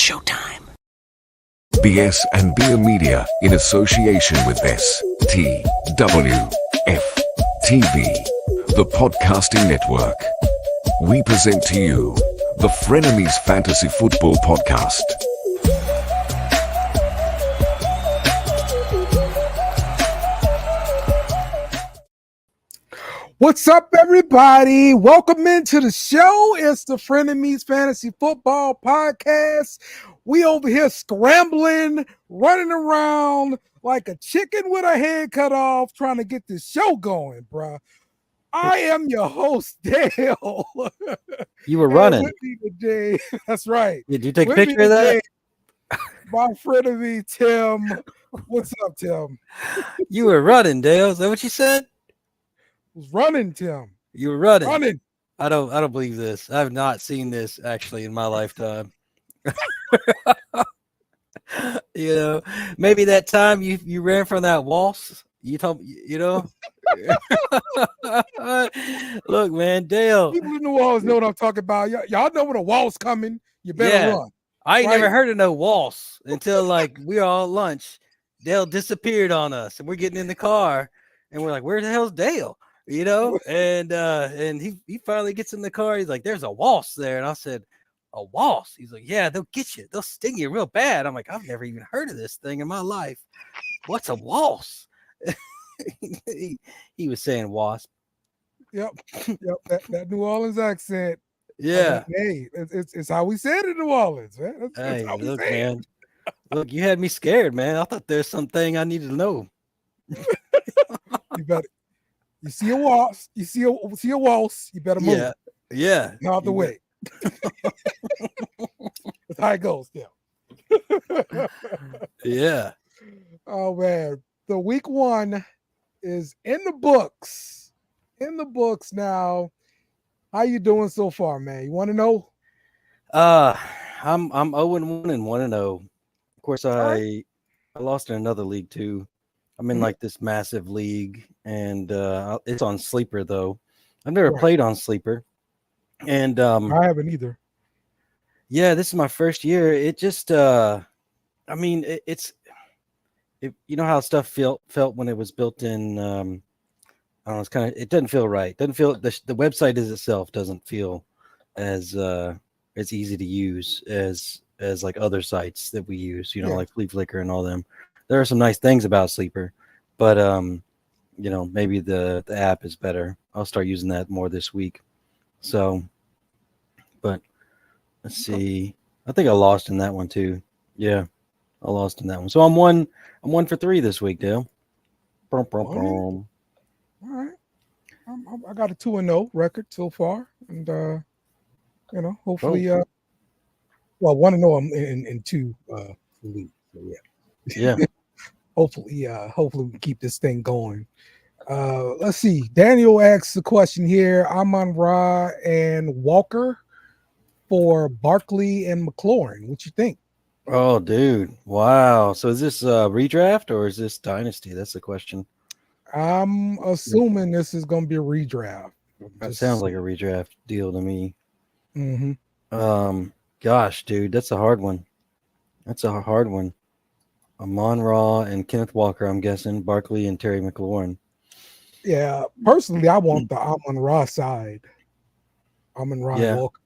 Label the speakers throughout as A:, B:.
A: showtime.
B: BS and Beer Media in association with STWF TV, the podcasting network. We present to you the Frenemies Fantasy Football Podcast.
C: What's up, everybody? Welcome into the show. It's the Frenemies Fantasy Football Podcast. We over here scrambling, running around like a chicken with a head cut off, trying to get this show going, bro. I am your host, Dale.
D: You were running.
C: With me today, that's right.
D: Did you take a
C: With
D: picture of that?
C: My friend of me, Tim. What's up, Tim?
D: You were running, Dale. Is that what you said?
C: Was running, Tim.
D: You were running.
C: Running.
D: I don't believe this. I have not seen this actually in my lifetime. You know, maybe that time you ran from that waltz. You told me, you know. Look, man, Dale.
C: People in New Orleans know what I'm talking about. Y'all know when a waltz coming, you better run.
D: I ain't
C: right?
D: never heard of no waltz until like we were all at lunch. Dale disappeared on us, and we're getting in the car, and we're like, "Where the hell's Dale?" You know, and he finally gets in the car. He's like, "There's a waltz there," and I said, "A waltz?" He's like, "Yeah, they'll get you. They'll sting you real bad." I'm like, "I've never even heard of this thing in my life. What's a waltz?" he was saying wasp.
C: Yep. That New Orleans accent.
D: Yeah.
C: Like, hey, it's how we said it in New Orleans, man. That's
D: Hey,
C: how we
D: look,
C: say
D: man. Look, you had me scared, man. I thought there's something I needed to know.
C: You better. You see a waltz. You see a waltz. You better move.
D: Yeah.
C: Out the way. That's how it goes. Yeah.
D: Yeah.
C: Oh man, the week one is in the books. In the books now. How you doing so far, man? You want to know?
D: I'm 0-1 and 1-0. Of course, I lost in another league too. I'm in like this massive league, and it's on Sleeper though. I've never played on Sleeper, and
C: I haven't either.
D: Yeah, this is my first year. It just, I mean, you know how stuff felt when it was built in. I don't know. It's kind of. It doesn't feel right. Doesn't feel the website itself doesn't feel as easy to use as like other sites that we use. You know, like Flea Flicker and all them. There are some nice things about Sleeper, but you know, maybe the app is better. I'll start using that more this week. So, but let's see. I think I lost in that one too. Yeah, I lost in that one. So I'm 1 for 3 this week, Dale.
C: All right. I got a 2-0 record so far, and you know, hopefully, 1-0 in 2 leagues. So
D: yeah.
C: Hopefully we keep this thing going. Let's see. Daniel asks the question here. Amon-Ra and Walker for Barkley and McLaurin. What you think?
D: Oh, dude. Wow. So is this redraft or is this Dynasty? That's the question.
C: I'm assuming this is going to be a redraft.
D: That sounds like a redraft deal to me.
C: Mm-hmm.
D: Gosh, dude, that's a hard one. Amon-Ra and Kenneth Walker, I'm guessing. Barkley and Terry McLaurin.
C: Yeah, personally, I want the Amon-Ra side. Amon-Ra Walker.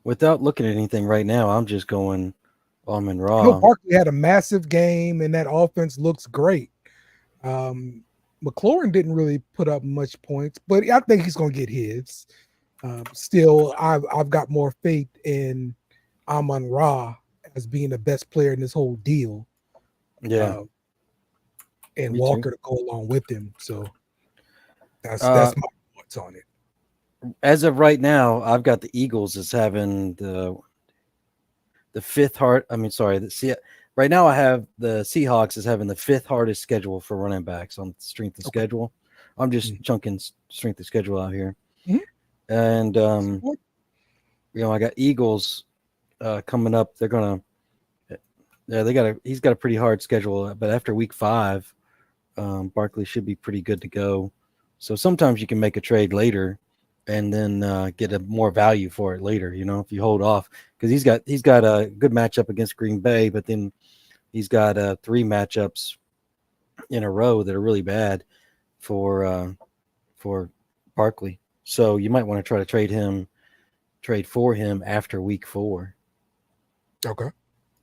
D: Without looking at anything right now, I'm just going Amon-Ra.
C: You know, Barkley had a massive game, and that offense looks great. McLaurin didn't really put up much points, but I think he's going to get his. Still, I've got more faith in Amon-Ra as being the best player in this whole deal.
D: Yeah.
C: And
D: Me
C: Walker
D: too.
C: to go along with him. So that's my thoughts on it.
D: As of right now, I've got the Eagles as having the fifth hard. I mean, sorry, right now I have the Seahawks as having the 5th hardest schedule for running backs on strength of schedule. I'm just chunking strength of schedule out here. And you know, I got Eagles coming up. They're gonna, he's got a pretty hard schedule. But after week 5, Barkley should be pretty good to go. So sometimes you can make a trade later and then get a more value for it later. If you hold off, because he's got a good matchup against Green Bay, but then he's got 3 matchups in a row that are really bad for Barkley. So you might want to try to trade for him after week 4.
C: Okay.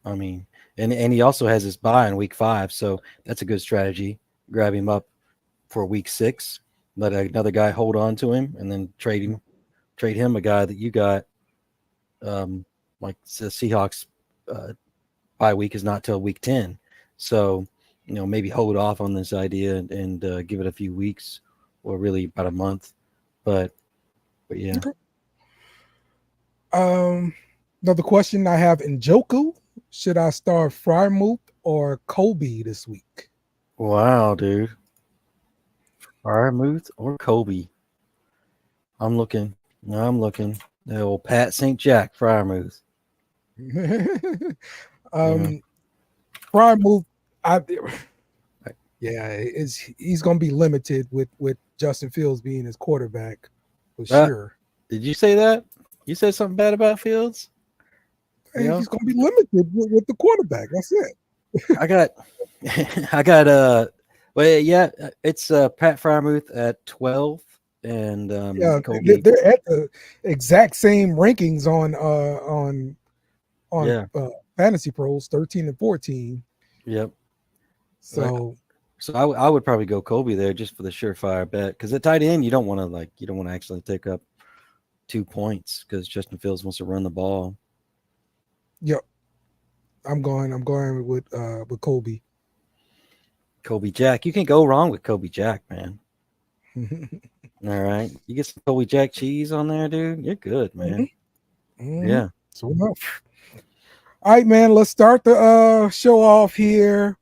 D: I mean, and he also has his bye in week 5, so that's a good strategy. Grab him up for week 6, let another guy hold on to him, and then trade him a guy that you got. Like the Seahawks bye week is not till week 10, so maybe hold off on this idea and give it a few weeks, or really about a month. But yeah.
C: Okay. Another question I have: Njoku, should I start Frymouth or Kobe this week?
D: Wow, dude. Frenemies or Kobe? I'm looking. The old Pat St. Jack Frenemies.
C: Frymouth, he's going to be limited with Justin Fields being his quarterback for sure.
D: Did you say that? You said something bad about Fields?
C: He's going to be limited with the quarterback. That's it.
D: I got well, yeah, it's Pat Freiermuth at 12, and Kobe.
C: They're at the exact same rankings on Fantasy Pros, 13 and 14.
D: Yep.
C: So
D: I would probably go Kobe there just for the surefire bet, because at tight end you don't want to actually take up 2 points because Justin Fields wants to run the ball.
C: Yep. I'm going with Kobe.
D: Kobe Jack. You can't go wrong with Kobe Jack, man. All right. You get some Kobe Jack cheese on there, dude. You're good, man.
C: Mm-hmm.
D: Yeah.
C: So enough. All right, man. Let's start the show off here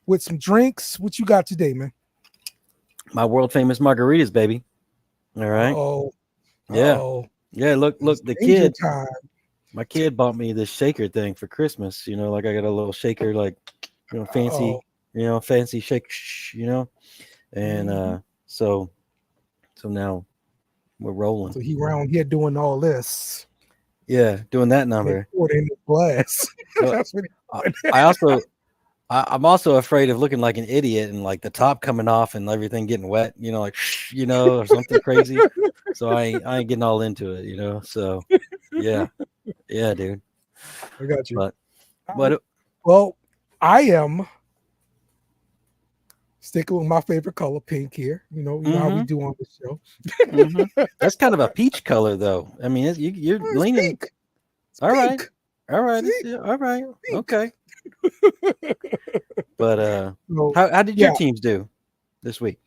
C: with some drinks. What you got today, man?
D: My world famous margaritas, baby. All right.
C: Oh.
D: Yeah. Yeah. Look, the kid.
C: Time.
D: My kid bought me this shaker thing for Christmas. Like I got a little shaker, like fancy, fancy shake, and so now we're rolling.
C: So he around here doing all this.
D: Yeah, doing that number.
C: In the glass. That's what
D: I'm also afraid of looking like an idiot and like the top coming off and everything getting wet, or something crazy. So I ain't getting all into it, So yeah, dude.
C: I got you.
D: But
C: well, I am sticking with my favorite color, pink here. You know how we do on the show.
D: That's kind of a peach color, though. I mean, you're leaning.
C: Pink.
D: All right.
C: Pink.
D: All right. All right. Pink. Okay. But how did your teams do this week?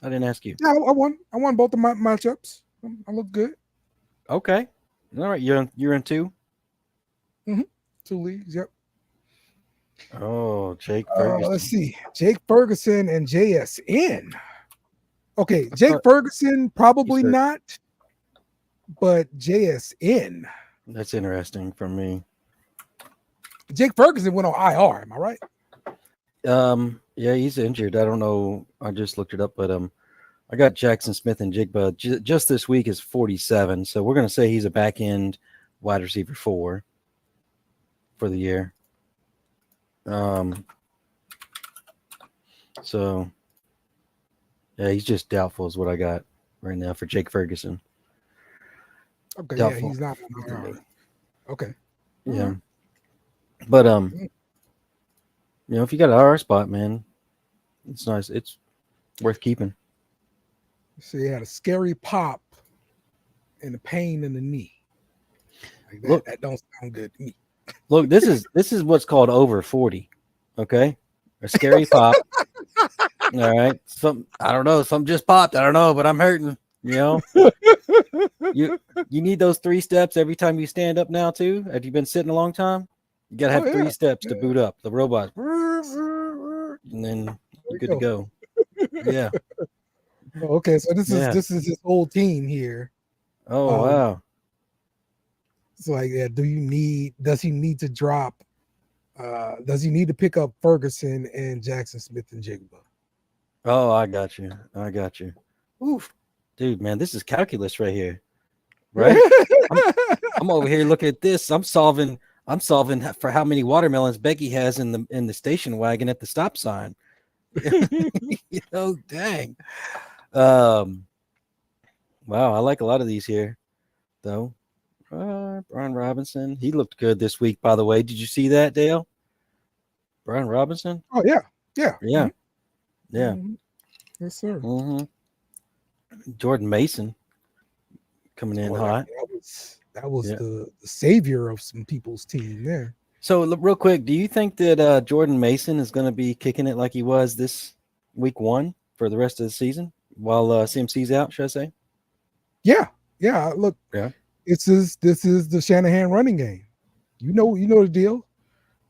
D: I didn't ask you.
C: Yeah, I won. I won both of my matchups. I look good.
D: Okay. All right. You're in 2.
C: 2 leagues. Yep.
D: Oh, Jake Ferguson.
C: Let's see. Jake Ferguson and JSN. Okay, Jake Ferguson probably not, but JSN.
D: That's interesting for me.
C: Jake Ferguson went on IR. Am I right?
D: Yeah, he's injured. I don't know. I just looked it up, but I got Jackson Smith and Jigba just this week is 47. So we're gonna say he's a back end wide receiver 4 for the year. So yeah, he's just doubtful is what I got right now for Jake Ferguson.
C: Okay,
D: doubtful.
C: Yeah, he's not on IR. Okay.
D: Yeah. But if you got an IR spot, man, it's nice. It's worth keeping.
C: So he had a scary pop and a pain in the knee. Like that,
D: Look,
C: that don't sound good to me.
D: Look, this is what's called over 40. Okay, a scary pop. All right, I don't know. Something just popped. I don't know, but I'm hurting. You need those 3 steps every time you stand up now too. Have you been sitting a long time? You gotta have 3 steps to boot up the robot, and then you're good to go. Yeah.
C: Okay, so this is his whole team here.
D: Oh wow.
C: So like, does he need to drop? Does he need to pick up Ferguson and Jackson Smith and Jigba?
D: Oh, I got you. Oof. dude, man, this is calculus right here, right? I'm over here looking at this. I'm solving for how many watermelons Becky has in the station wagon at the stop sign. Dang. Wow, I like a lot of these here, though. Brian Robinson, he looked good this week, by the way. Did you see that, Dale? Brian Robinson?
C: Oh yeah.
D: Yeah.
C: Mm-hmm. Yes, sir.
D: Mm-hmm. Jordan Mason coming in hot.
C: That was the savior of some people's team there.
D: So, real quick, do you think that Jordan Mason is going to be kicking it like he was this week 1 for the rest of the season while CMC's out, should I say?
C: Yeah. Look, this is the Shanahan running game. You know the deal.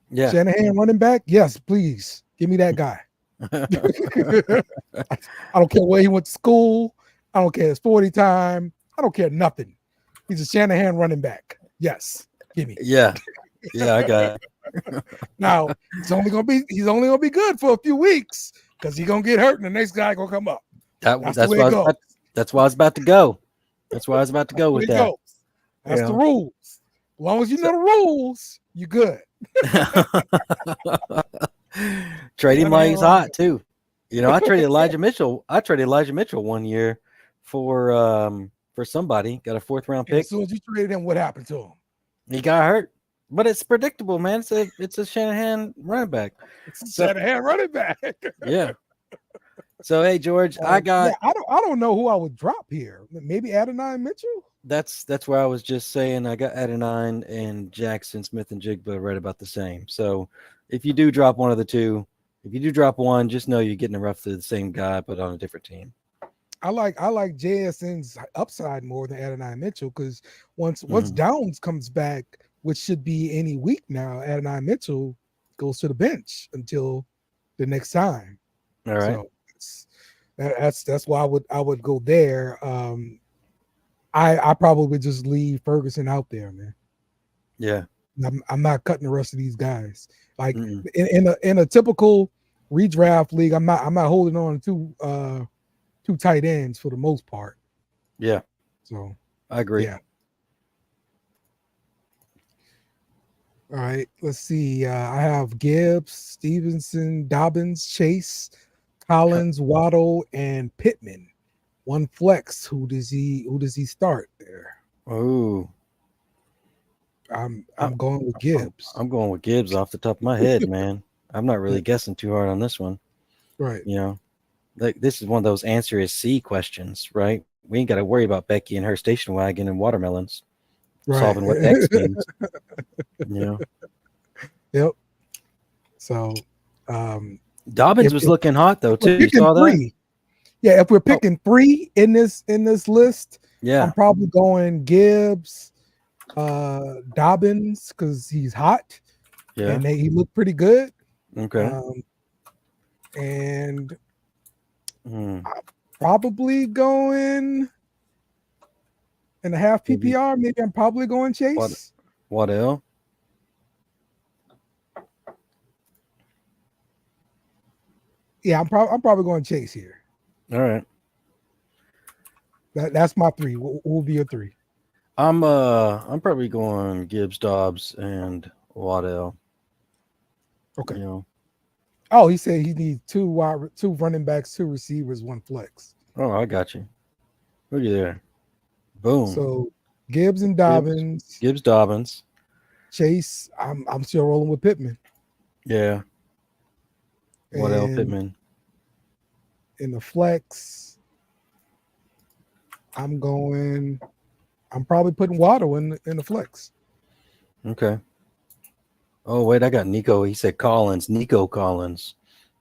D: Yeah.
C: Shanahan running back. Yes, please give me that guy. I don't care where he went to school. I don't care his 40 time. I don't care nothing. He's a Shanahan running back. Yes, give me.
D: Yeah, I got it.
C: Now he's only gonna be good for a few weeks because he's gonna get hurt and the next guy gonna come up. That's why
D: I was about to go. That's why I was about to go with that.
C: That's the rules. As long as you know the rules, you're good.
D: Trade him while he's hot too. I traded Elijah Mitchell. I traded Elijah Mitchell 1 year for somebody. Got a 4th round pick.
C: As soon as you traded him, what happened to him?
D: He got hurt. But it's predictable, man. It's a Shanahan running back.
C: Shanahan running back.
D: Yeah. So hey, George, I
C: don't know who I would drop here. Maybe Adonai Mitchell.
D: That's where I was just saying. I got Adonai and Jackson Smith and Jigba right about the same. So if you do drop one of the two, if you do drop one, just know you're getting roughly the same guy, but on a different team.
C: I like JSN's upside more than Adonai Mitchell because once Downs comes back, which should be any week now, Adonai Mitchell goes to the bench until the next time.
D: All right.
C: So that's why I would go there. I probably would just leave Ferguson out there, man.
D: Yeah.
C: I'm not cutting the rest of these guys. Like in a typical redraft league, I'm not holding on to two tight ends for the most part.
D: Yeah.
C: So
D: I agree.
C: Yeah. All right. Let's see. I have Gibbs, Stevenson, Dobbins, Chase, Collins, Waddle, and Pittman. One flex. Who does he start there?
D: Oh.
C: I'm going with Gibbs.
D: I'm going with Gibbs off the top of my head, man. I'm not really guessing too hard on this one.
C: Right.
D: Like this is one of those answer is C questions, right? We ain't got to worry about Becky and her station wagon and watermelons.
C: Right.
D: Solving what X means.
C: Yep. So
D: Dobbins was looking hot though too. You saw that?
C: Yeah, if we're picking 3 in this list, I'm probably going Gibbs, Dobbins because he's hot.
D: Yeah,
C: and he looked pretty good.
D: Okay.
C: And I'm probably going in a half PPR. Maybe I'm probably going Chase.
D: Waddell.
C: Yeah, I'm probably going Chase here.
D: All right.
C: That's my 3. What will be your 3?
D: I'm probably going Gibbs, Dobbs, and Waddell.
C: Okay. Oh, he said he needs 2 running backs, 2 receivers, 1 flex.
D: Oh, I got you. Look at there. Boom.
C: So Gibbs and Dobbins.
D: Gibbs, Dobbins.
C: Chase. I'm still rolling with Pittman.
D: Yeah. Waddell, Pittman.
C: In the flex, I'm probably putting Waddle in the flex.
D: Okay. Oh, wait, I got Nico. He said Collins. Nico Collins.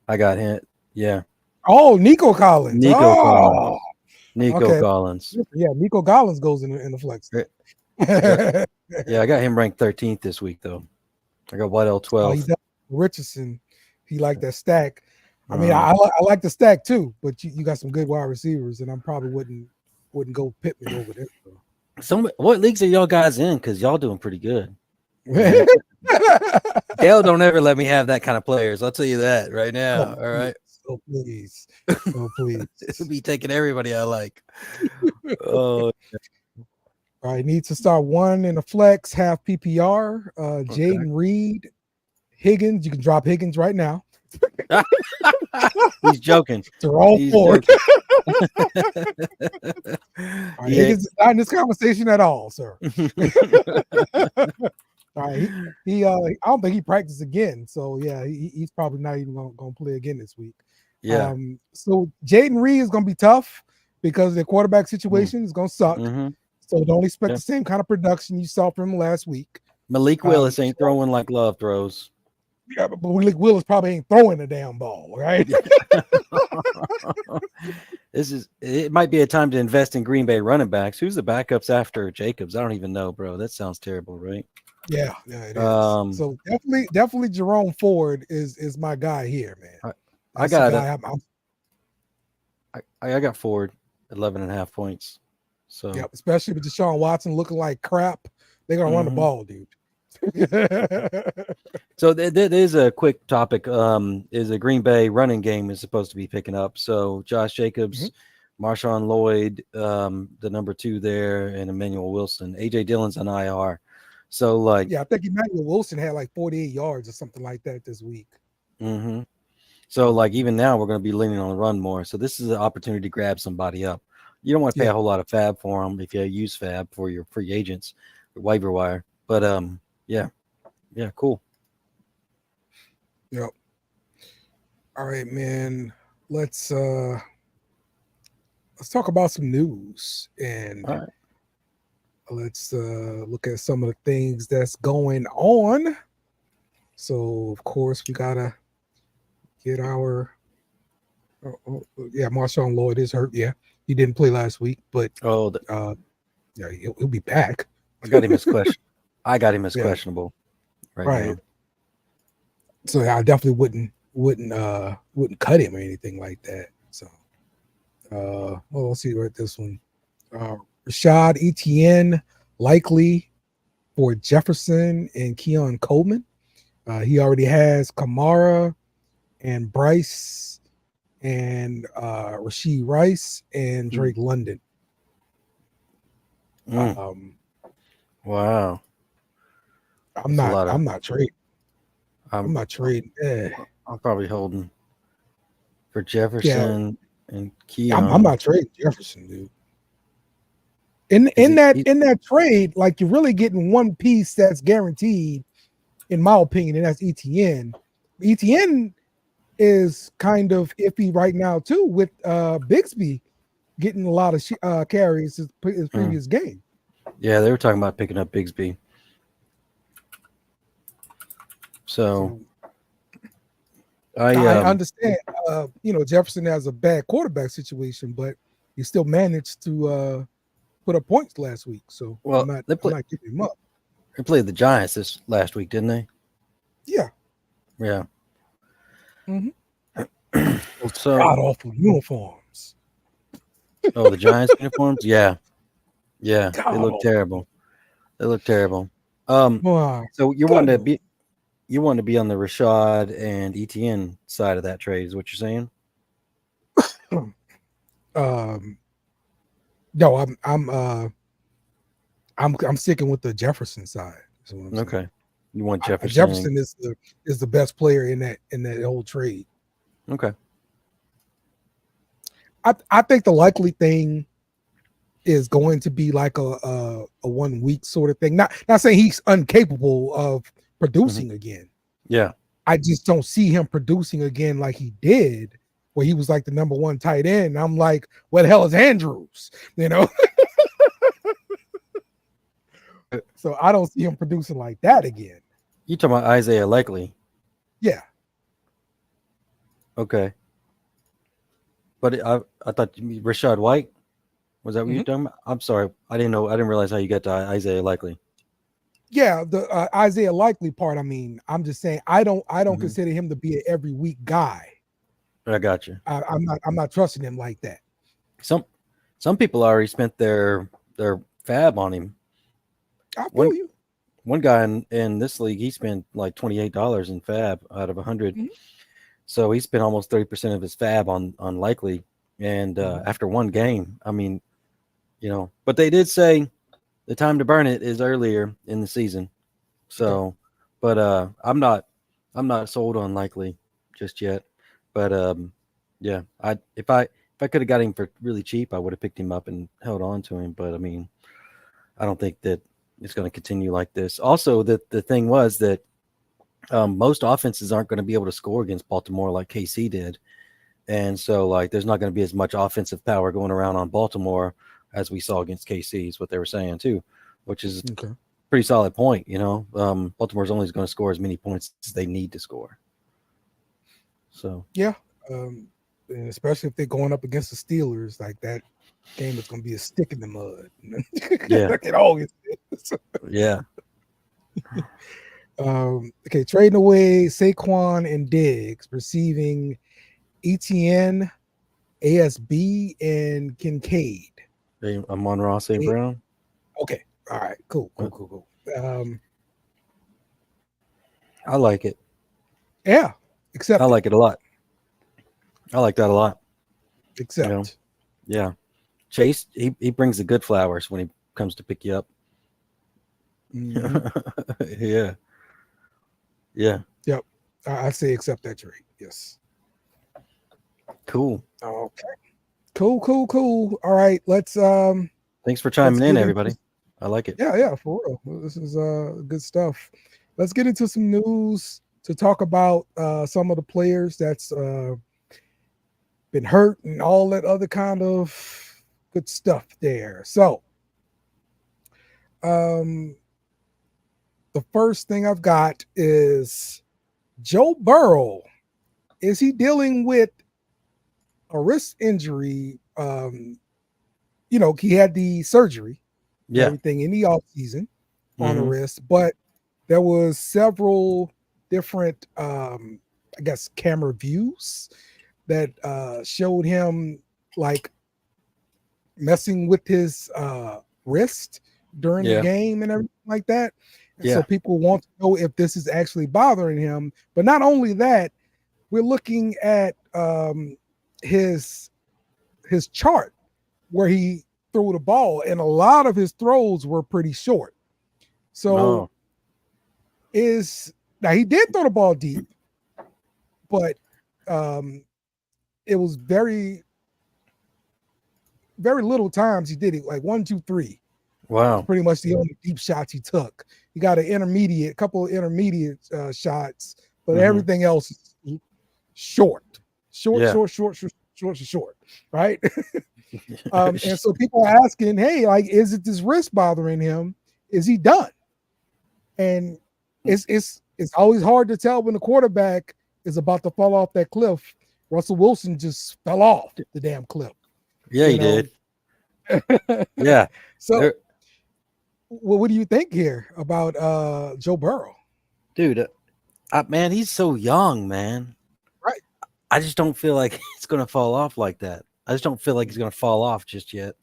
D: I got him. Yeah.
C: Oh, Nico Collins.
D: Collins. Nico Collins.
C: Yeah, Nico Collins goes in the flex.
D: Yeah, I got him ranked 13th this week, though. I got Waddell 12th.
C: Richardson, he liked that stack. I mean, I like the stack too, but you got some good wide receivers, and I probably wouldn't go Pittman over there.
D: So. What leagues are y'all guys in? Because y'all doing pretty good. Dale don't ever let me have that kind of players. I'll tell you that right now. All right.
C: Oh, please. Oh, please.
D: It'll be taking everybody I like. Oh,
C: All right, needs to start one in a flex, half PPR. Jaden Reed, Higgins. You can drop Higgins right now.
D: he's joking.
C: Jerome
D: He's
C: Ford.
D: joking.
C: Right, Higgins is not in this conversation at all, sir. All right, he I don't think he practiced again. So yeah, he's probably not even gonna play again this week.
D: Yeah.
C: So Jaden Reed is gonna be tough because the quarterback situation is gonna suck.
D: Mm-hmm.
C: So don't expect the same kind of production you saw from him last week.
D: Malik Willis ain't throwing like Love throws.
C: Yeah, but Malik Willis probably ain't throwing the damn ball, right?
D: It might be a time to invest in Green Bay running backs. Who's the backups after Jacobs? I don't even know, bro. That sounds terrible, right?
C: Yeah, it is. So definitely Jerome Ford is my guy here, man.
D: I got Ford 11.5 points. So
C: yeah, especially with Deshaun Watson looking like crap, they're gonna run the ball, dude.
D: So there is a quick topic. Is a Green Bay running game is supposed to be picking up. So Josh Jacobs, Marshawn Lloyd, the number 2 there, and Emmanuel Wilson. AJ Dillon's on IR. So like,
C: yeah, I think Emmanuel Wilson had like 48 yards or something like that this week.
D: Mm-hmm. So like even now we're going to be leaning on the run more. So this is an opportunity to grab somebody up. You don't want to pay a whole lot of fab for them if you use fab for your free agents or waiver wire. But yeah, cool.
C: Yep. All right, man. Let's talk about some news and let's look at some of the things that's going on. So of course we gotta get our Marshawn Lloyd is hurt. Yeah, he didn't play last week, but yeah, he'll be back.
D: I got him as questionable right now.
C: So I definitely wouldn't cut him or anything like that. So well, let's see right this one. Rashad Etienne likely for Jefferson and Keon Coleman. He already has Kamara and Bryce and Rashee Rice and Drake London.
D: Wow.
C: I'm not trading. I'm not trading.
D: I'm probably holding for Jefferson and Keon.
C: I'm not trading Jefferson, dude. In that trade, like you're really getting one piece that's guaranteed, in my opinion, and that's Etienne. Etienne is kind of iffy right now too, with Bigsby getting a lot of carries his previous game.
D: Yeah, they were talking about picking up Bigsby. So I
C: understand, Jefferson has a bad quarterback situation, but he still managed to put up points last week. So I'm not giving him up.
D: They played the Giants this last week, didn't they?
C: Yeah.
D: Yeah.
C: So god awful uniforms.
D: Oh, the Giants uniforms? Yeah. Yeah. They look terrible. So you want to be on the Rashad and Etienne side of that trade, is what you're saying?
C: No, I'm sticking with the Jefferson side.
D: Okay. You want Jefferson?
C: Jefferson is the best player in that whole trade.
D: Okay.
C: I think the likely thing is going to be like a 1 week sort of thing. Not saying he's incapable of producing again.
D: Yeah.
C: I just don't see him producing again like he did, where he was like the number 1 tight end. I'm like, what the hell is Andrews? So I don't see him producing like that again.
D: You talking about Isaiah Likely?
C: Yeah.
D: Okay. But I thought Rashad White, was that what you're talking about? I'm sorry, I didn't know. I didn't realize how you got to Isaiah Likely.
C: Yeah, the Isaiah Likely part. I mean, I'm just saying I don't consider him to be an every week guy.
D: I got you.
C: I'm not trusting him like that.
D: Some people already spent their fab on him.
C: I feel you.
D: One guy in this league, he spent like $28 in fab out of 100. So he spent almost 30% of his fab on likely. And after one game, I mean, but they did say the time to burn it is earlier in the season. So, but I'm not sold on likely just yet. But yeah, if I could have got him for really cheap, I would have picked him up and held on to him. But I mean, I don't think that it's going to continue like this. Also, the thing was that most offenses aren't going to be able to score against Baltimore like KC did. And so, like, there's not going to be as much offensive power going around on Baltimore as we saw against KC, is what they were saying, too, which is a pretty solid point, Baltimore's only going to score as many points as they need to score. So,
C: yeah, and especially if they're going up against the Steelers, like that game is going to be a stick in the mud.
D: Yeah.
C: Like it always is.
D: Yeah.
C: Okay, trading away Saquon and Diggs, receiving Etienne, ASB, and Kincaid.
D: Amon-Ra St. Brown.
C: Okay, all right, cool.
D: I like it.
C: Yeah, except
D: I like it a lot. I like that a lot.
C: Except,
D: yeah, Chase he brings the good flowers when he comes to pick you up.
C: Mm-hmm.
D: Yeah.
C: Yep. I say accept that trade. Yes.
D: Cool.
C: Okay. Cool. All right. Let's
D: thanks for chiming in, everybody. I like it.
C: Yeah, for real. This is good stuff. Let's get into some news to talk about some of the players that's been hurt and all that other kind of good stuff there. So the first thing I've got is Joe Burrow. Is he dealing with a wrist injury? He had the surgery, everything in the offseason on the wrist, but there was several different, camera views that showed him like messing with his wrist during the game and everything like that. And so people want to know if this is actually bothering him. But not only that, we're looking at his chart where he threw the ball, and a lot of his throws were pretty short. So now he did throw the ball deep, but it was very, very little times he did it, like 1, 2, 3.
D: Wow.
C: Pretty much the only deep shots he took. He got a couple of intermediate shots, but everything else is short, right? And so people are asking, hey, like, is it this wrist bothering him? Is he done? And it's always hard to tell when the quarterback is about to fall off that cliff. Russell Wilson just fell off the damn cliff.
D: Yeah, he did. Yeah.
C: So what do you think here about Joe Burrow?
D: Dude, man, he's so young, man.
C: Right.
D: I just don't feel like it's going to fall off like that. I just don't feel like he's going to fall off just yet.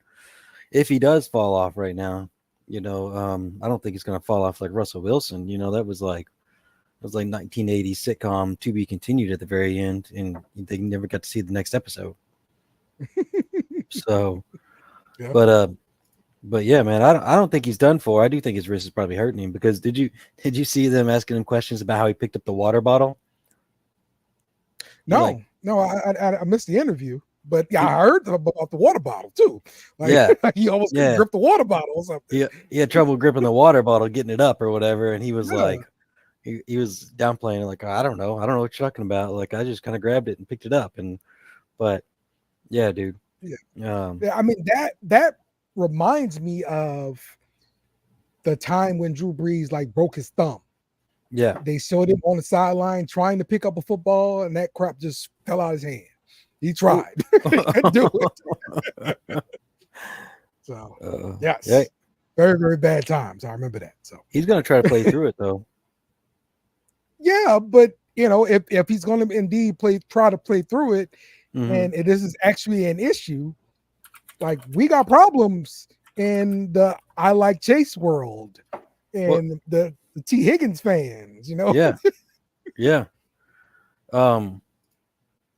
D: If he does fall off right now, I don't think he's going to fall off like Russell Wilson. That was like 1980s sitcom To Be Continued at the very end, and they never got to see the next episode. So, but yeah, man, I don't think he's done for. I do think his wrist is probably hurting him, because did you see them asking him questions about how he picked up the water bottle?
C: No, I missed the interview, but yeah, I heard about the water bottle too. Like, he almost gripped the water bottle or something.
D: He had trouble gripping the water bottle, getting it up or whatever, and he was like, he was downplaying it, like, I don't know what you're talking about. Like, I just kind of grabbed it and picked it up, but yeah, dude.
C: Yeah. I mean, that reminds me of the time when Drew Brees broke his thumb.
D: Yeah.
C: They showed him on the sideline trying to pick up a football, and that crap just fell out of his hand. He tried. He couldn't do it. So, yes. Yeah. Very, very bad times. I remember that. So
D: he's going to try to play through it, though.
C: Yeah, but, if he's going to indeed try to play through it, and this is actually an issue, like, we got problems in the I Like Chase world and the T. Higgins fans,
D: Yeah.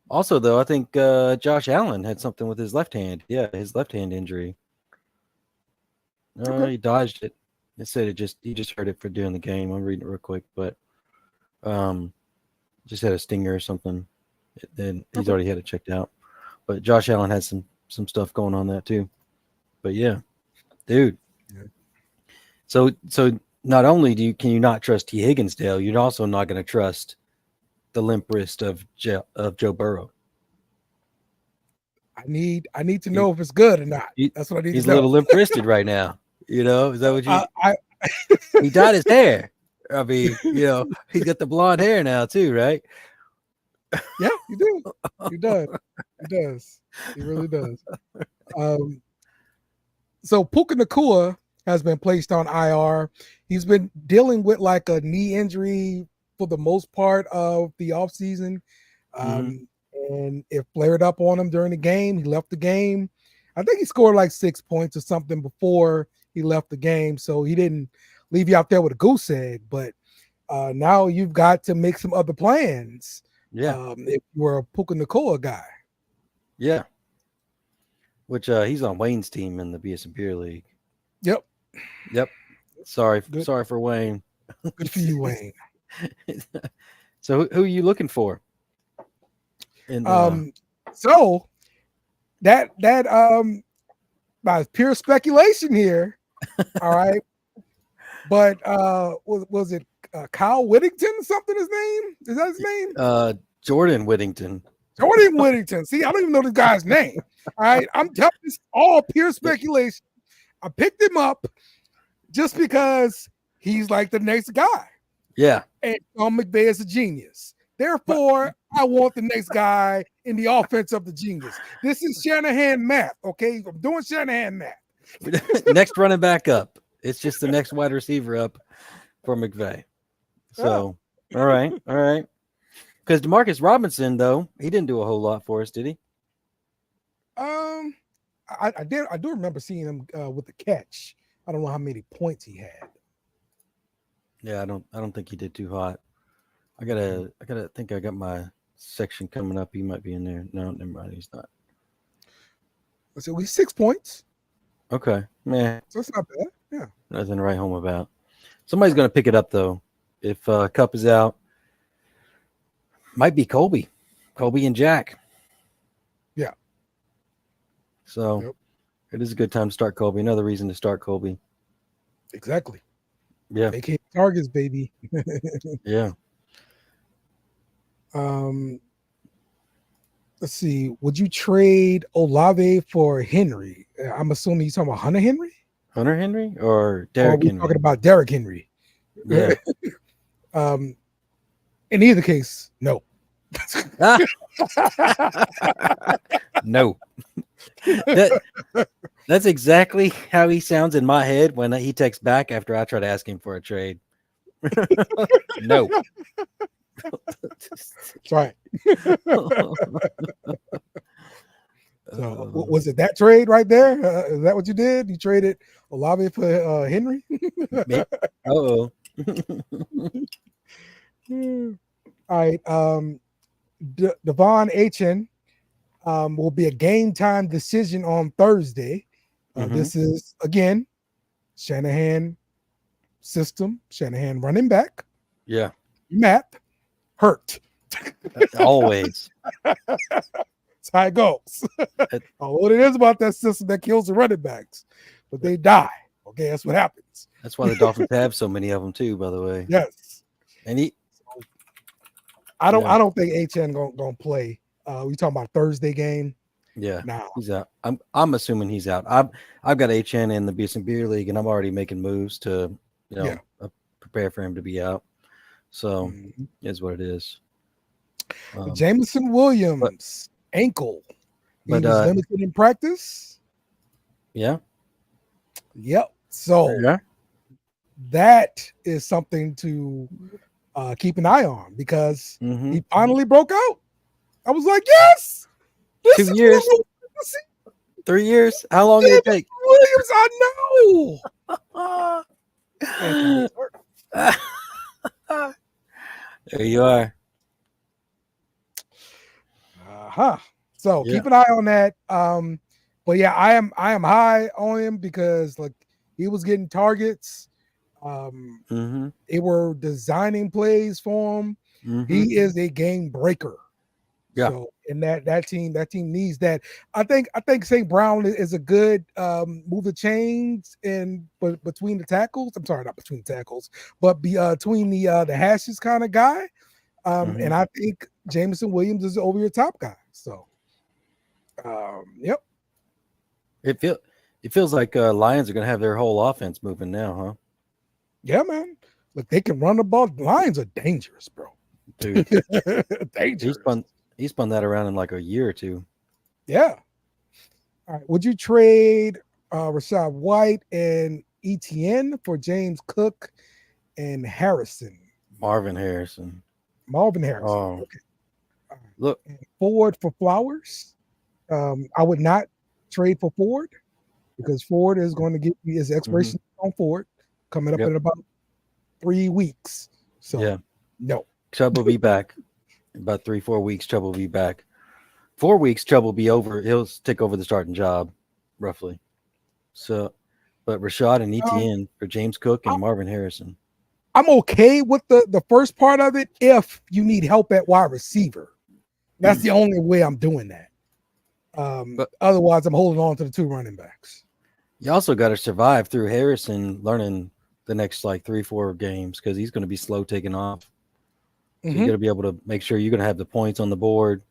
D: Also, though, I think Josh Allen had something with his left hand. Yeah, his left hand injury.
C: Okay.
D: He dodged it. It said he just heard it for during the game. I'm reading it real quick, but just had a stinger or something. Then he's
C: Okay.
D: already had it checked out. But Josh Allen has some stuff going on that too. But yeah, dude.
C: Yeah.
D: So not only can you not trust T. Higginsdale, you're also not going to trust the limp wrist of Joe Burrow.
C: I need to
D: He,
C: know if it's good or not.
D: he
C: That's what I need
D: he's
C: to
D: a little
C: know.
D: limp wristed right now. You know, is that what you?
C: I
D: He dyed his hair. I mean, he's got the blonde hair now too, right?
C: yeah, you do. He does. He does. He really does. So Puka Nakua has been placed on IR. He's been dealing with like a knee injury for the most part of the offseason. And it flared up on him during the game. He left the game. I think he scored like 6 points or something before he left the game. So he didn't leave you out there with a goose egg. But now you've got to make some other plans.
D: Yeah.
C: If you were a Puka Nakua guy.
D: Yeah. Which he's on Wayne's team in the BS and Beer League.
C: Yep.
D: Sorry
C: Good.
D: for Wayne.
C: Good for you, Wayne.
D: So who are you looking for?
C: So that by pure speculation here. All right. But was it Kyle Whittington or something his name? Is that his name?
D: Jordan Whittington.
C: Jordan Whittington. See, I don't even know the guy's name. All right. I'm telling you, it's all pure speculation. I picked him up just because he's like the next guy.
D: Yeah.
C: And Sean McVay is a genius. Therefore, I want the next guy in the offense of the genius. This is Shanahan math, okay? I'm doing Shanahan math.
D: Next running back up. It's just the next wide receiver up for McVay. So, all right. Because Demarcus Robinson, though, he didn't do a whole lot for us, did he?
C: I do remember seeing him with the catch. I don't know how many points he had.
D: Yeah, I don't think he did too hot. I gotta think I got my section coming up. He might be in there. No, never mind. He's not.
C: So we 6 points.
D: Okay, man.
C: So it's not bad. Yeah.
D: Nothing to write home about. Somebody's gonna pick it up though. If Cup is out, might be Colby and Jack.
C: Yeah.
D: So It is a good time to start Colby. Another reason to start Colby.
C: Exactly.
D: Yeah.
C: Vacating targets, baby.
D: Yeah.
C: Let's see. Would you trade Olave for Henry? I'm assuming you're talking about Hunter Henry?
D: Hunter Henry or Derrick Henry?
C: Talking about Derrick Henry.
D: Yeah.
C: In either case, no.
D: No. That's exactly how he sounds in my head when he texts back after I try to ask him for a trade. No.
C: That's right. So, was it that trade right there? Is that what you did? You traded Olave for Henry?
D: Uh-oh.
C: All right. Devon Achan will be a game time decision on Thursday. This is, again, Shanahan system, Shanahan running back.
D: Yeah.
C: Matt hurt.
D: Always.
C: That's how it goes. What it is about that system that kills the running backs, but they die. Okay, that's what happens.
D: That's why the Dolphins have so many of them too, by the way.
C: Yes.
D: And
C: I don't think HN gonna play. We talking about Thursday game.
D: Yeah,
C: nah.
D: He's out. I'm assuming he's out. I've got HN in the BS and Beer League, and I'm already making moves to prepare for him to be out. So is what it is.
C: Jameson Williams ankle. He was limited in practice.
D: Yeah.
C: Yep. So that is something to keep an eye on because he finally broke out. I was like, yes.
D: 2 years. 3 years. How long did it take?
C: Williams, I know.
D: There you are.
C: So keep an eye on that. But yeah, I am high on him because like he was getting targets. They were designing plays for him. He is a game breaker.
D: Yeah.
C: So and that team needs that. I think St. Brown is a good move the chains but between the tackles. I'm sorry, not between the tackles, but between the hashes kind of guy. And I think Jameson Williams is over your top guy. So yep.
D: It feels like Lions are gonna have their whole offense moving now, huh?
C: Yeah, man. Look, they can run the ball. Lions are dangerous, bro.
D: Dude,
C: dangerous.
D: He spun that around in like a year or two.
C: Yeah. All right. Would you trade Rashad White and ETN for James Cook and Harrison?
D: Marvin Harrison.
C: Oh. Okay.
D: Look.
C: And Ford for Flowers. I would not trade for Ford because Ford is going to give you his expiration on Ford coming up in about 3 weeks. So no.
D: Chubb will be back. About 3-4 weeks, Chubb will be back. 4 weeks, Chubb will be over. He'll take over the starting job, roughly. So, but Rashad and ETN for James Cook and Marvin Harrison.
C: I'm okay with the first part of it if you need help at wide receiver. That's the only way I'm doing that. But otherwise, I'm holding on to the 2 running backs.
D: You also got to survive through Harrison learning the next like 3-4 games because he's going to be slow taking off. So you got to be able to make sure you're going to have the points on the board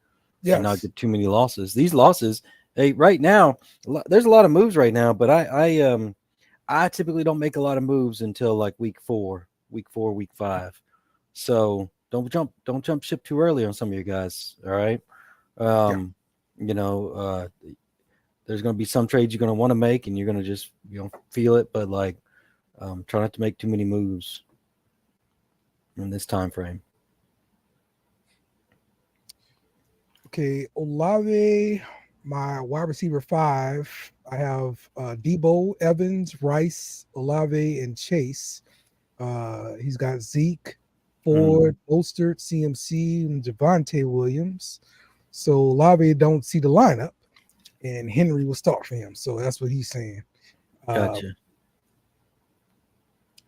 D: and not get too many losses. These losses, right now, there's a lot of moves right now, but I typically don't make a lot of moves until like week 4, week 5. So don't jump ship too early on some of you guys. All right. You know, there's going to be some trades you're going to want to make and you're going to just, feel it, but like, try not to make too many moves in this time frame.
C: Okay, Olave, my wide receiver 5. I have Debo, Evans, Rice, Olave, and Chase. He's got Zeke, Ford, Mostert, CMC, and Javonte Williams. So Olave don't see the lineup, and Henry will start for him. So that's what he's saying.
D: Gotcha.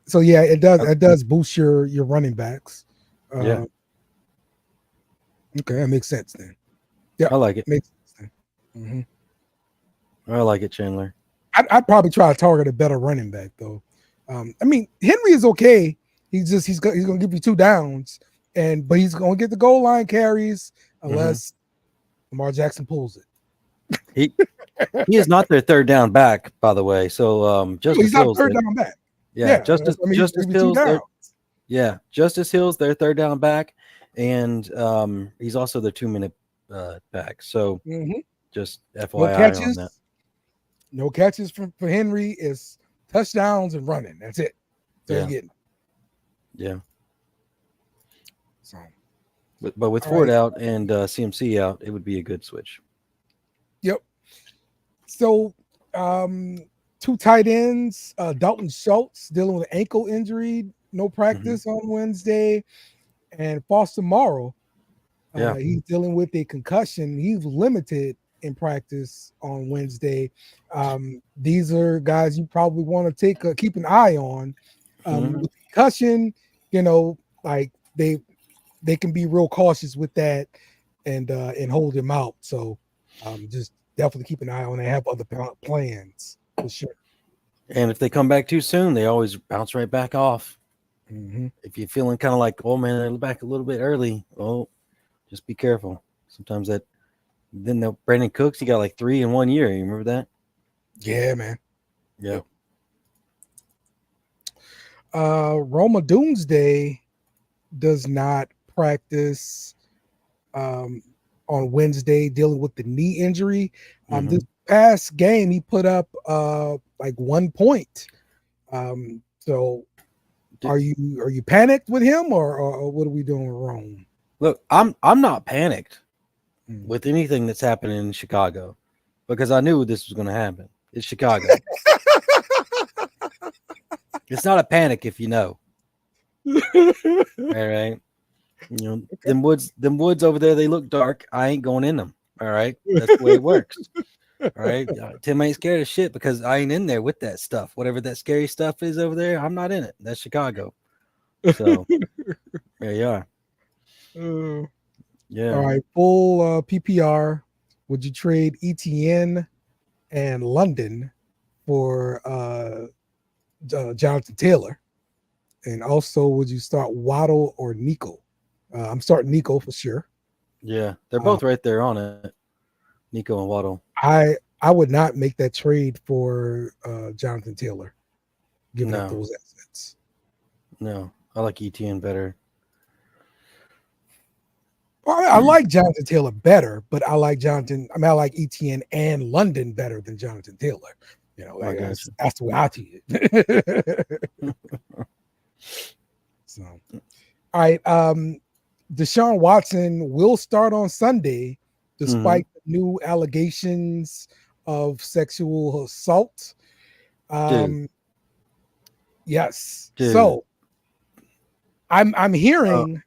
C: So yeah, it does boost your running backs.
D: Okay,
C: that makes sense then. Yeah,
D: I like it.
C: Makes sense then.
D: I like it, Chandler.
C: I'd probably try to target a better running back though. I mean, Henry is okay. He's going to give you 2 downs, but he's going to get the goal line carries unless Lamar Jackson pulls it.
D: He is not their third down back, by the way. So
C: he's not third down back.
D: Yeah, Justice Hills. Justice Hill's their third down back, and he's also their 2-minute back. So just FYI on that.
C: No catches for Henry is touchdowns and running. That's it. So you're getting.
D: Yeah.
C: So,
D: but with Ford out and CMC out, it would be a good switch.
C: Yep. So 2 tight ends, Dalton Schultz dealing with an ankle injury, no practice on Wednesday, and Foster Morrow, he's dealing with a concussion. He's limited in practice on Wednesday. These are guys you probably want to keep an eye on. With concussion, like they can be real cautious with that and hold him out. So just definitely keep an eye on it. Have other plans for sure.
D: And if they come back too soon, they always bounce right back off. If you're feeling kind of like, oh man, they're back a little bit early, just be careful. Sometimes then Brandon Cooks, he got like 3 in 1 year. You remember that?
C: Yeah, man.
D: Yeah.
C: Roma Doomsday does not practice on Wednesday, dealing with the knee injury. This past game, he put up like 1 point. So are you panicked with him or what are we doing with Rome?
D: Look, I'm not panicked with anything that's happening in Chicago because I knew this was going to happen. It's Chicago. It's not a panic if you know. All right. Them woods over there, they look dark. I ain't going in them. All right, that's the way it works. All right, Tim ain't scared of shit because I ain't in there with that stuff. Whatever that scary stuff is over there, I'm not in it. That's Chicago. So there you are. Yeah.
C: All right, full PPR. Would you trade ETN and London for Jonathan Taylor? And also, would you start Waddle or Nico? I'm starting Nico for sure.
D: Yeah, they're both right there on it. Nico and Waddle.
C: I would not make that trade for Jonathan Taylor, giving up those assets.
D: No, I like ETN better.
C: Well, I like Jonathan Taylor better, but I like ETN and London better than Jonathan Taylor. You know, that's the way I see it. So, all right. Deshaun Watson will start on Sunday, despite the new allegations of sexual assault. Yes. Dude. So I'm hearing,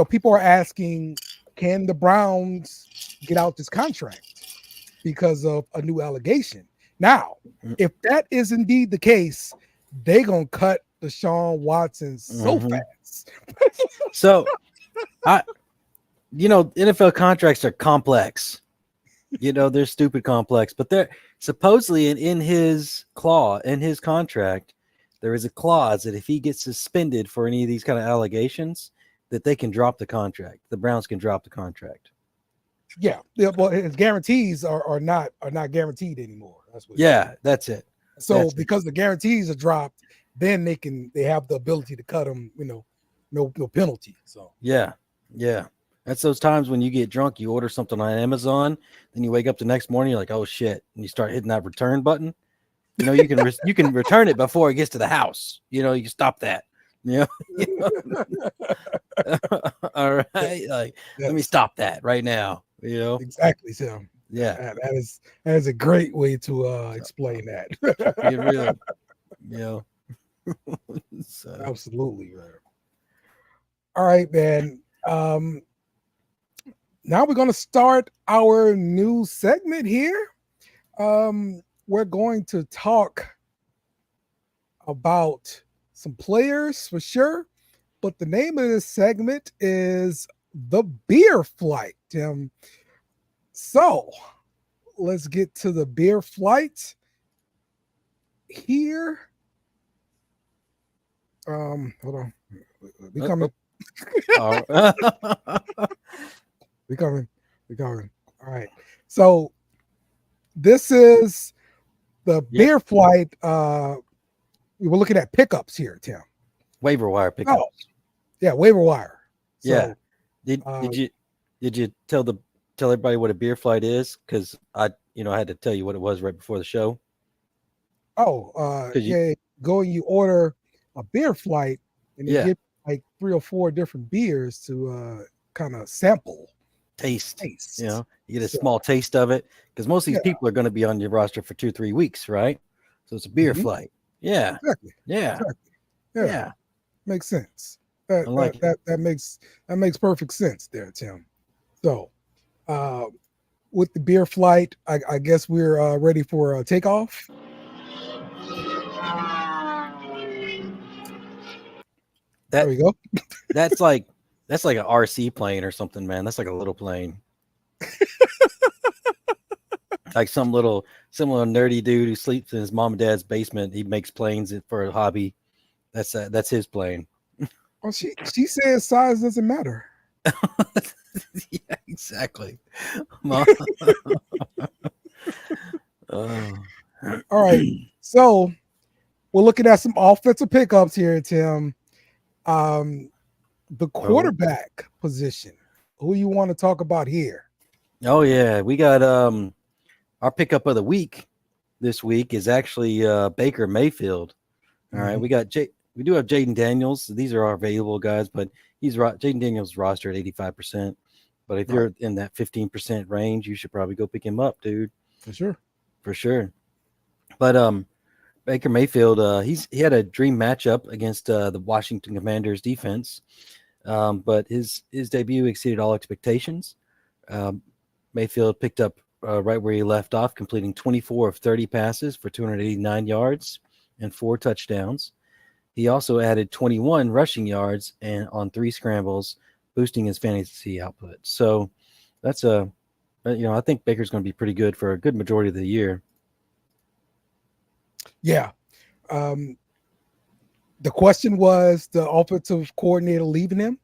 C: people are asking, can the Browns get out this contract because of a new allegation? Now, if that is indeed the case, they're gonna cut Deshaun Watson so fast.
D: So NFL contracts are complex. They're stupid complex, but they're supposedly in his contract, there is a clause that if he gets suspended for any of these kind of allegations, that they can drop the contract. The Browns can drop the contract.
C: Yeah. Well, his guarantees are not guaranteed anymore.
D: That's it.
C: So because the guarantees are dropped, then they have the ability to cut him. No penalty. So
D: yeah. That's those times when you get drunk, you order something on Amazon, then you wake up the next morning, you're like, oh shit, and you start hitting that return button. You can you can return it before it gets to the house. You can stop that. All right, let me stop that right now.
C: Exactly, Tim.
D: Yeah,
C: that is a great way to explain that. So. Absolutely, man. All right, man. Now we're going to start our new segment here. We're going to talk about some players for sure, but the name of this segment is The Beer Flight, Tim. So let's get to the beer flight here. Hold on. We coming. We coming. All right. So this is the beer flight. We were looking at pickups here, Tim.
D: Waiver wire pickups.
C: Oh, yeah, waiver wire.
D: So, did you tell everybody what a beer flight is? Because I had to tell you what it was right before the show.
C: Oh, go and you order a beer flight, and you get like 3 or 4 different beers to kind of sample.
D: Taste. You get a small taste of it, because most of these people are going to be on your roster for 2-3 weeks, right? So it's a beer flight. Yeah.
C: Exactly.
D: Yeah.
C: Exactly.
D: Yeah.
C: Makes sense. That makes perfect sense there, Tim. So with the beer flight, I guess we're ready for takeoff. There we go.
D: That's like an RC plane or something, man. That's like a little plane. Like some little nerdy dude who sleeps in his mom and dad's basement. He makes planes for a hobby. That's his plane.
C: Well, she says size doesn't matter.
D: Yeah, exactly.
C: All right. So we're looking at some offensive pickups here, Tim. The quarterback position. Who you want to talk about here?
D: Oh yeah, we got our pickup of the week this week is actually Baker Mayfield. All right, we do have Jaden Daniels. These are our available guys, but Jaden Daniels roster at 85%. But if you're in that 15% range, you should probably go pick him up, dude. For sure. But Baker Mayfield, he had a dream matchup against the Washington Commanders defense, but his debut exceeded all expectations. Mayfield picked up right where he left off, completing 24 of 30 passes for 289 yards and 4 touchdowns. He also added 21 rushing yards and on 3 scrambles, boosting his fantasy output. So that's I think Baker's going to be pretty good for a good majority of the year.
C: Yeah. The question was the offensive coordinator leaving him.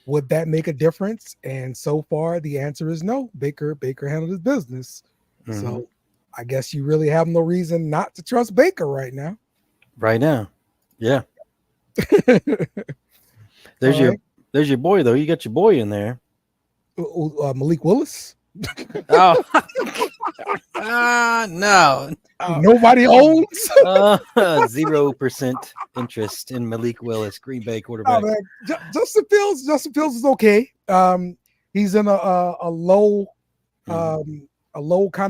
C: Would that make a difference? And so far, the answer is no. Baker handled his business.
D: Mm-hmm.
C: So I guess you really have no reason not to trust Baker right now.
D: Right now. Yeah. There's your boy, though. You got your boy in there.
C: Malik Willis.
D: Oh. No.
C: Nobody owns.
D: 0% interest in Malik Willis, Green Bay quarterback.
C: Justin Fields is okay. He's in a low kind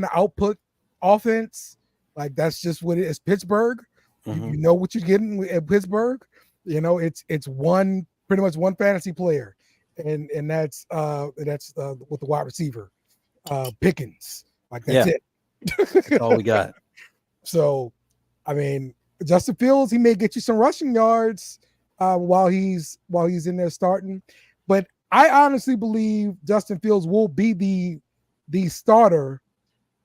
C: of output offense. Like that's just what it is. Pittsburgh.
D: Mm-hmm.
C: You know what you're getting at Pittsburgh. You know it's pretty much one fantasy player, and that's with the wide receiver, Pickens. Like that's it.
D: That's all we got.
C: So, I mean, Justin Fields, he may get you some rushing yards while he's in there starting, but I honestly believe Justin Fields will be the starter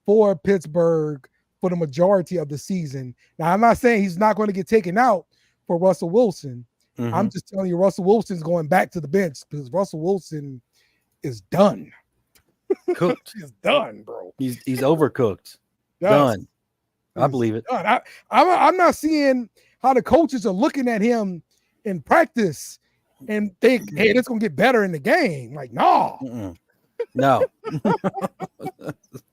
C: for Pittsburgh for the majority of the season. Now, I'm not saying he's not going to get taken out for Russell Wilson. Mm-hmm. I'm just telling you, Russell Wilson's going back to the bench because Russell Wilson is done.
D: Cooked.
C: He's done, bro.
D: He's overcooked. Yes. Done. I believe it.
C: I'm not seeing how the coaches are looking at him in practice and think, hey, it's going to get better in the game. Like, no.
D: No.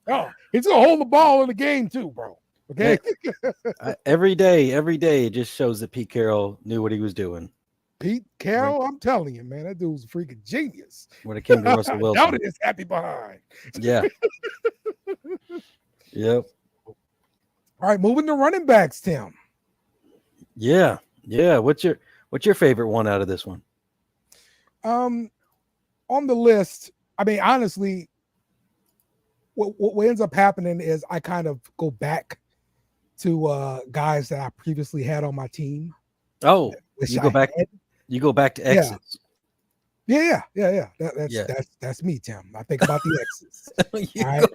C: No. He's going to hold the ball in the game too, bro. Okay.
D: Every day, it just shows that Pete Carroll knew what he was doing.
C: Pete Carroll, I'm telling you, man, that dude's a freaking genius.
D: When it came to Russell Wilson.
C: Doubted his happy behind.
D: Yeah. Yep.
C: All right, moving to running backs, Tim.
D: Yeah. What's your favorite one out of this one?
C: On the list, I mean, honestly, what ends up happening is I kind of go back to guys that I previously had on my team.
D: Oh, you go back to exits.
C: Yeah. That's me, Tim. I think about the exes. All right?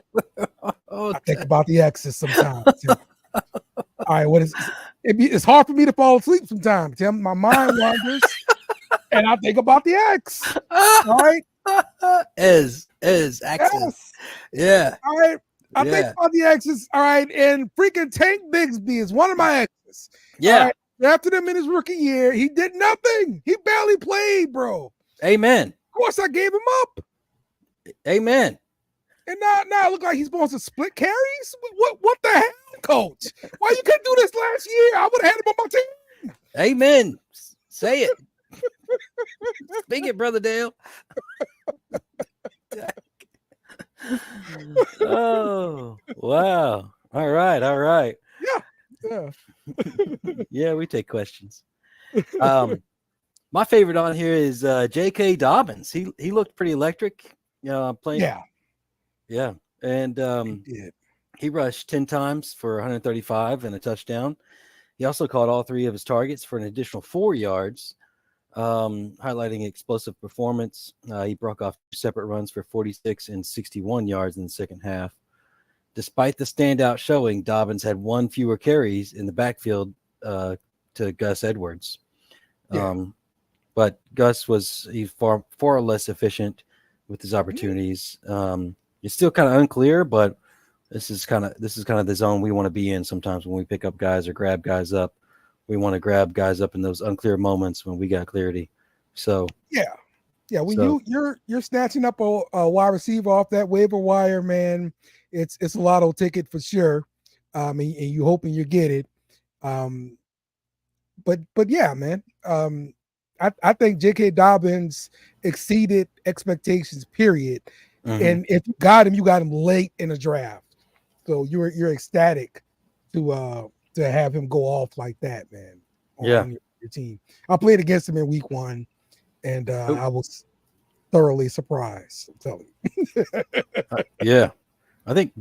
C: Okay. I think about the exes sometimes, Tim. All right, it's hard for me to fall asleep sometimes, Tim. My mind wanders and I think about the ex. All right.
D: Exes.
C: Yes.
D: Yeah.
C: All right. I think about the exes. All right. And freaking Tank Bigsby is one of my exes.
D: Yeah.
C: Right? After him in his rookie year, he did nothing. He barely played, bro.
D: Amen.
C: Of course, I gave him up.
D: Amen.
C: And now it looks like he's supposed to split carries. What the hell, coach? Why you couldn't do this last year? I would have had him on my team.
D: Amen. Say it. Speak it, Brother Dale. Oh, wow. All right.
C: Yeah.
D: Yeah, we take questions. My favorite on here is J.K. Dobbins. He looked pretty electric. Playing. Yeah. And he rushed 10 times for 135 and a touchdown. He also caught all 3 of his targets for an additional 4 yards, highlighting explosive performance. He broke off 2 separate runs for 46 and 61 yards in the second half. Despite the standout showing, Dobbins had 1 fewer carries in the backfield to Gus Edwards.
C: Yeah.
D: But Gus he's far less efficient with his opportunities. It's still kind of unclear, but this is kind of the zone we want to be in sometimes when we pick up guys or grab guys up. We want to grab guys up in those unclear moments when we got clarity. So when you're snatching up a wide receiver off that waiver wire, man, it's a lotto ticket for sure. And you hoping you get it. But yeah, man. I think J.K. Dobbins exceeded expectations, period. Mm-hmm. And if you got him late in the draft. So you're ecstatic to have him go off like that, man. On your team. I played against him in week 1, and I was
C: thoroughly surprised. I'm telling you.
D: Yeah, I think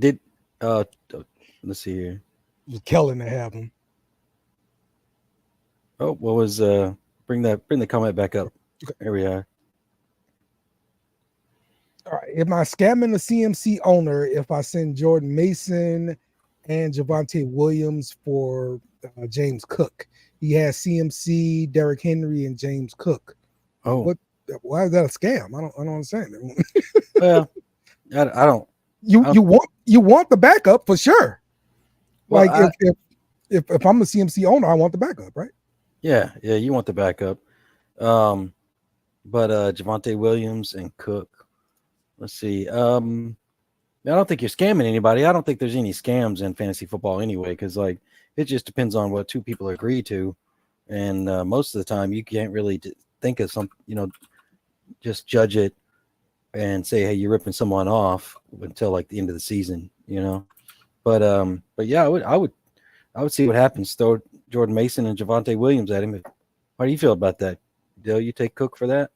D: let's see here.
C: It was Kellen to have him.
D: Oh, what was bring the comment back up. There we are.
C: All right. Am I scamming the CMC owner if I send Jordan Mason and Javonte Williams for James Cook? He has CMC, Derrick Henry, and James Cook.
D: Oh,
C: why is that a scam? I don't understand.
D: Well, I don't.
C: You want the backup for sure.
D: Well,
C: like if I'm a CMC owner, I want the backup, right?
D: Yeah, you want the backup. But Javonte Williams and Cook. Let's see. I don't think you're scamming anybody. I don't think there's any scams in fantasy football anyway, because like it just depends on what two people agree to, and most of the time you can't really think of some, just judge it and say, hey, you're ripping someone off until like the end of the season, But yeah, I would see what happens. Throw Jordan Mason and Javonte Williams at him. How do you feel about that? Do you take Cook for that?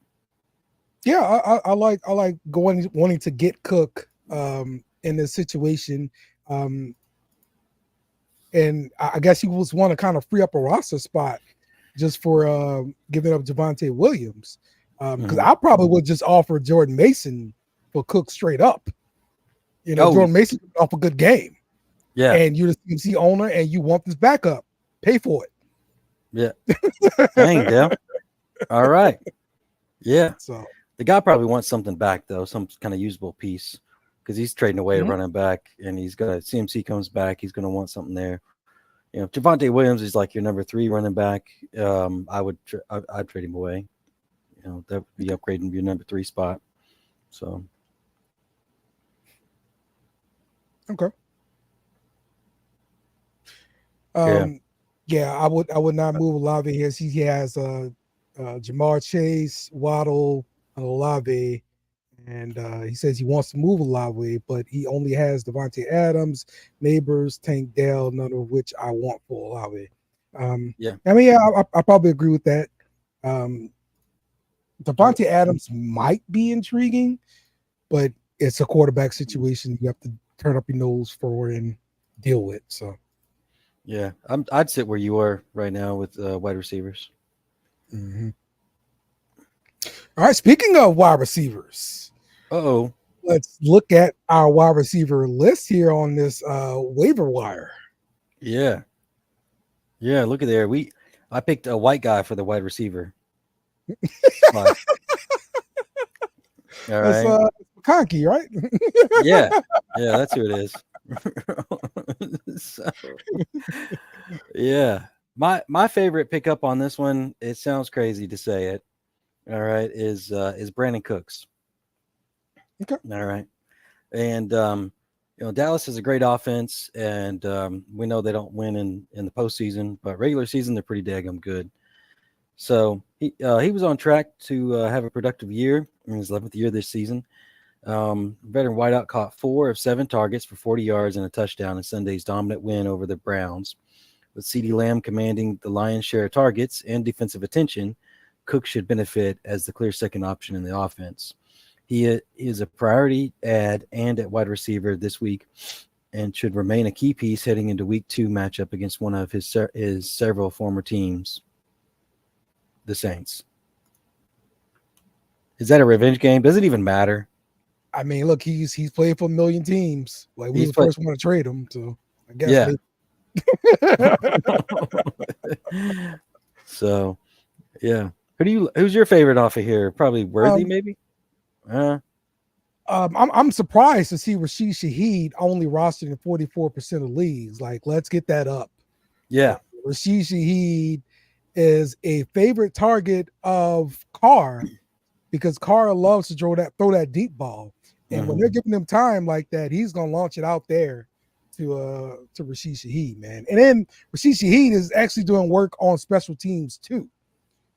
C: Yeah, I like wanting to get Cook in this situation, and I guess he was want to kind of free up a roster spot just for giving up Javonte Williams, because I probably would just offer Jordan Mason for Cook straight up. Jordan Mason off a good game, and you're the CMC owner and you want this backup, pay for it.
D: Yeah, dang, Dale. All right, yeah.
C: So.
D: The guy probably wants something back, though, some kind of usable piece, because he's trading away to running back, and he's got CMC comes back. He's going to want something there. If Javonte Williams is like your number 3 running back, I'd trade him away. That would be upgrading your number 3 spot. So,
C: okay. Yeah, I would not move Olave here. He has Jamar Chase, Waddle, Olave, and he says he wants to move Olave, but he only has Devontae Adams, Neighbors, Tank Dell, none of which I want for Olave. I probably agree with that. Devontae Adams might be intriguing, but it's a quarterback situation you have to turn up your nose for and deal with. So,
D: yeah, I'd sit where you are right now with wide receivers.
C: Mm-hmm. All right, speaking of wide receivers, let's look at our wide receiver list here on this waiver wire.
D: Yeah, look at there. I picked a white guy for the wide receiver. All right,
C: that's McConkey, right?
D: yeah, that's who it is. So, yeah, my favorite pickup on this one. It sounds crazy to say it. All right, is Brandon Cooks.
C: Okay.
D: All right, and Dallas is a great offense, and we know they don't win in the postseason, but regular season they're pretty daggum good. So he was on track to have a productive year in his 11th year this season. Veteran wideout caught 4 of 7 targets for 40 yards and a touchdown in Sunday's dominant win over the Browns. With CeeDee Lamb commanding the lion's share of targets and defensive attention, Cook should benefit as the clear second option in the offense. He is a priority add and at wide receiver this week and should remain a key piece heading into week 2 matchup against one of his several former teams, the Saints. Is that a revenge game? Does it even matter?
C: I mean, look, he's played for a million teams. Like we were the first one to trade him, so I guess.
D: Yeah. So, yeah. Who's your favorite off of here? Probably Worthy, maybe.
C: I'm surprised to see Rashid Shaheed only rostered in 44% of leagues. Like, let's get that up.
D: Yeah,
C: Rashid Shaheed is a favorite target of Carr because Carr loves to throw that deep ball, and when they're giving him time like that, he's gonna launch it out there to Rashid Shaheed, man. And then Rashid Shaheed is actually doing work on special teams too.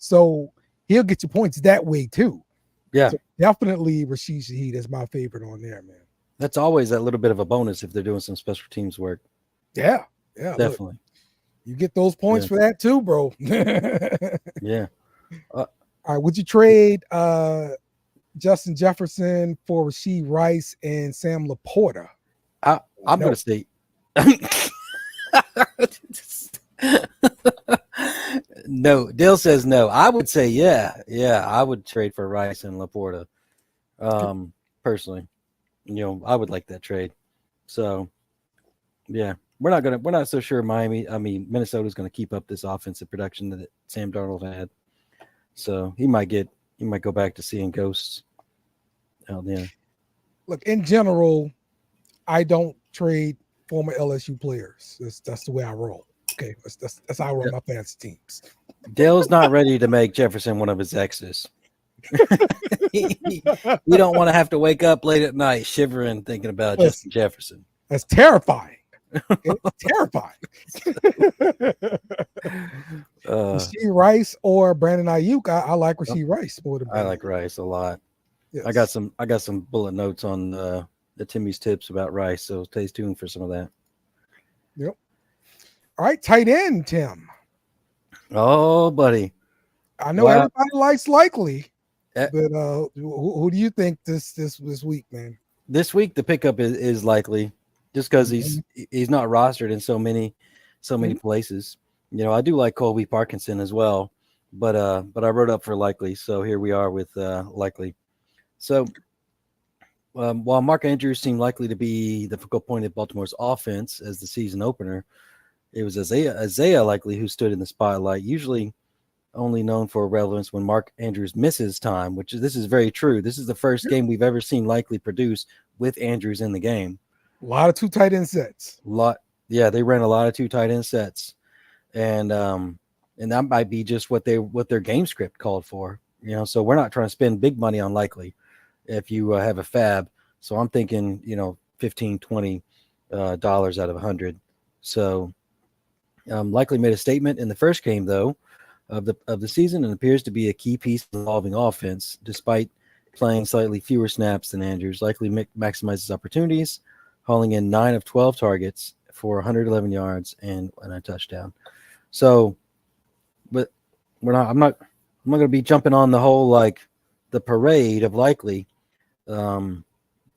C: So he'll get you points that way too.
D: Yeah.
C: So definitely Rashid Shaheed is my favorite on there, man.
D: That's always that little bit of a bonus if they're doing some special teams work.
C: Yeah.
D: Definitely.
C: Look, you get those points for that too, bro.
D: Yeah.
C: All right. Would you trade Justin Jefferson for Rashee Rice and Sam Laporta.
D: I'm going to say no. Dale says no. I would say yeah. I would trade for Rice and Laporta. Personally, I would like that trade. So, yeah, we're not so sure Minnesota's going to keep up this offensive production that Sam Darnold had. So he might go back to seeing ghosts out there.
C: Look, in general, I don't trade former LSU players. That's the way I roll. Okay, that's how I run my fantasy teams.
D: Dale's not ready to make Jefferson one of his exes. You don't want to have to wake up late at night shivering thinking about Justin Jefferson.
C: That's terrifying. It's terrifying. Rashee Rice or Brandon Ayuk. I like Rashee Rice more than
D: I like Rice a lot.
C: Yes.
D: I got some bullet notes on the Timmy's tips about Rice, so stay tuned for some of that.
C: Yep. All right, tight end, Tim.
D: Oh, buddy.
C: I know everybody likes Likely, but who do you think this week, man?
D: This week the pickup is Likely, just because he's not rostered in so many places. I do like Colby Parkinson as well, but I wrote up for Likely, so here we are with Likely. So while Mark Andrews seemed likely to be the focal point of Baltimore's offense as the season opener, it was Isaiah Likely who stood in the spotlight, usually only known for relevance when Mark Andrews misses time, this is very true. This is the first game we've ever seen Likely produce with Andrews in the game.
C: A lot of 2 tight end sets.
D: They ran a lot of 2 tight end sets, and that might be just what their game script called for. So we're not trying to spend big money on Likely if you have a fab. So I'm thinking, $15, $20 out of 100. So Likely made a statement in the first game though of the season and appears to be a key piece of the evolving offense. Despite playing slightly fewer snaps than Andrews, Likely maximizes opportunities, hauling in 9 of 12 targets for 111 yards and a touchdown. So, but I'm not going to be jumping on the whole the parade of Likely, but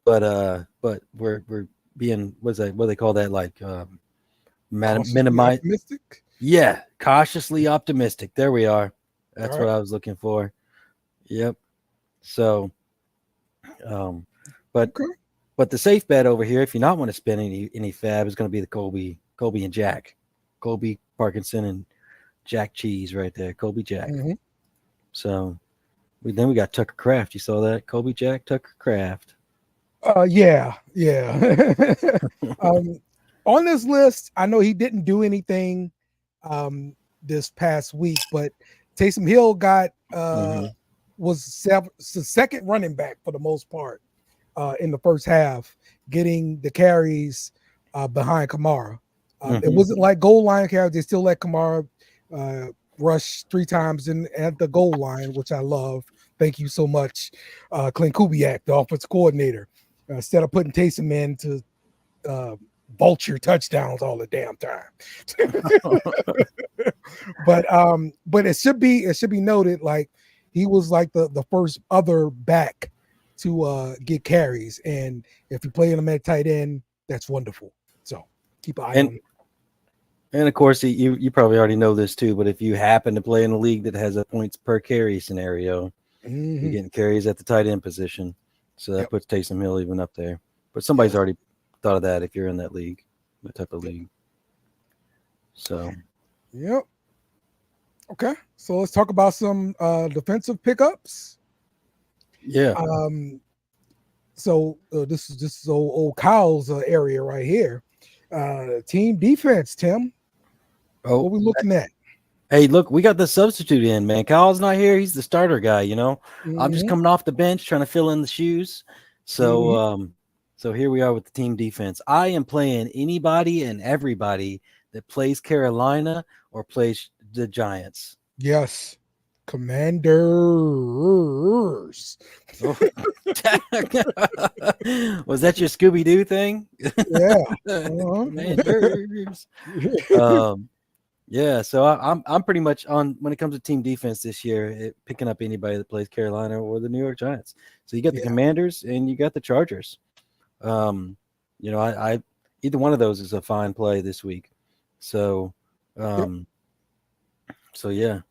D: we're being what do they call that minimize?
C: Optimistic?
D: Yeah, cautiously optimistic. There we are. That's
C: right.
D: what I was looking for. Yep. So, but the safe bet over here, if you not want to spend any fab, is going to be the Colby and Jack, Colby Parkinson and Jack Cheese right there, Colby Jack.
C: Mm-hmm.
D: So, we got Tucker Kraft. You saw that? Colby Jack, Tucker Kraft.
C: Yeah. On this list, I know he didn't do anything this past week, but Taysom Hill was the second running back for the most part in the first half, getting the carries behind Kamara. It wasn't like goal line carries. They still let Kamara rush 3 times at the goal line, which I love. Thank you so much, Clint Kubiak, the offensive coordinator. Instead of putting Taysom in to vulture touchdowns all the damn time. But it should be noted, he was the first other back to get carries, and if you play him at tight end, that's wonderful. So keep an eye on him.
D: And of course, you probably already know this too, but if you happen to play in a league that has a points per carry scenario, you're getting carries at the tight end position. So that puts Taysom Hill even up there. But somebody's already thought of that if you're in that league, that type of league. So,
C: yep. Okay, so let's talk about some defensive pickups.
D: Yeah.
C: So this is old Kyle's area right here. Team defense, Tim.
D: Oh,
C: what are we looking at?
D: Hey, look, we got the substitute in, man. Kyle's not here. He's the starter guy, I'm just coming off the bench trying to fill in the shoes. So, so here we are with the team defense. I am playing anybody and everybody that plays Carolina or plays the Giants.
C: Yes. Commanders.
D: Was that your Scooby-Doo thing?
C: Yeah.
D: Commanders. Yeah, so I'm pretty much on when it comes to team defense this year, picking up anybody that plays Carolina or the New York Giants. So you got the
C: Yeah.
D: Commanders and you got the Chargers. Um, I either one of those is a fine play this week. So,
C: Yep.
D: so yeah,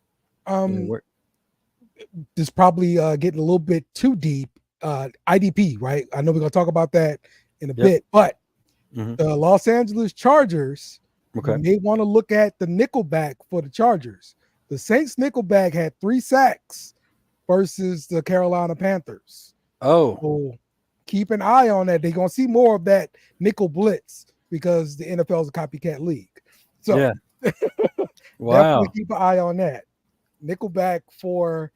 C: Um, this probably getting a little bit too deep. IDP, right? I know we're gonna talk about that in a
D: Yep.
C: bit, but
D: Mhm.
C: the Los Angeles Chargers, you
D: Okay.
C: may want to look at the nickelback for the Chargers. The Saints nickelback had 3 sacks versus the Carolina Panthers.
D: Oh,
C: So keep an eye on that. They're gonna see more of that nickel blitz because the NFL is a copycat league. So
D: yeah.
C: definitely
D: Wow.
C: keep an eye on that. Nickelback for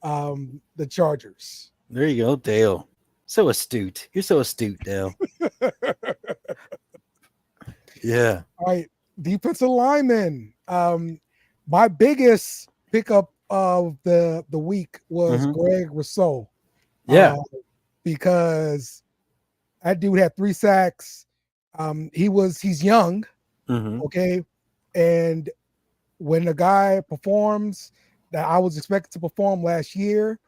C: the Chargers.
D: There you go, Dale. So astute. You're so astute, Dale. Yeah.
C: All right, defensive lineman. My biggest pickup of the week was
D: Mhm.
C: Greg Rousseau.
D: Yeah.
C: Because that dude had 3 sacks. He's young,
D: Mhm.
C: okay, and when the guy performs that I was expected to perform last year,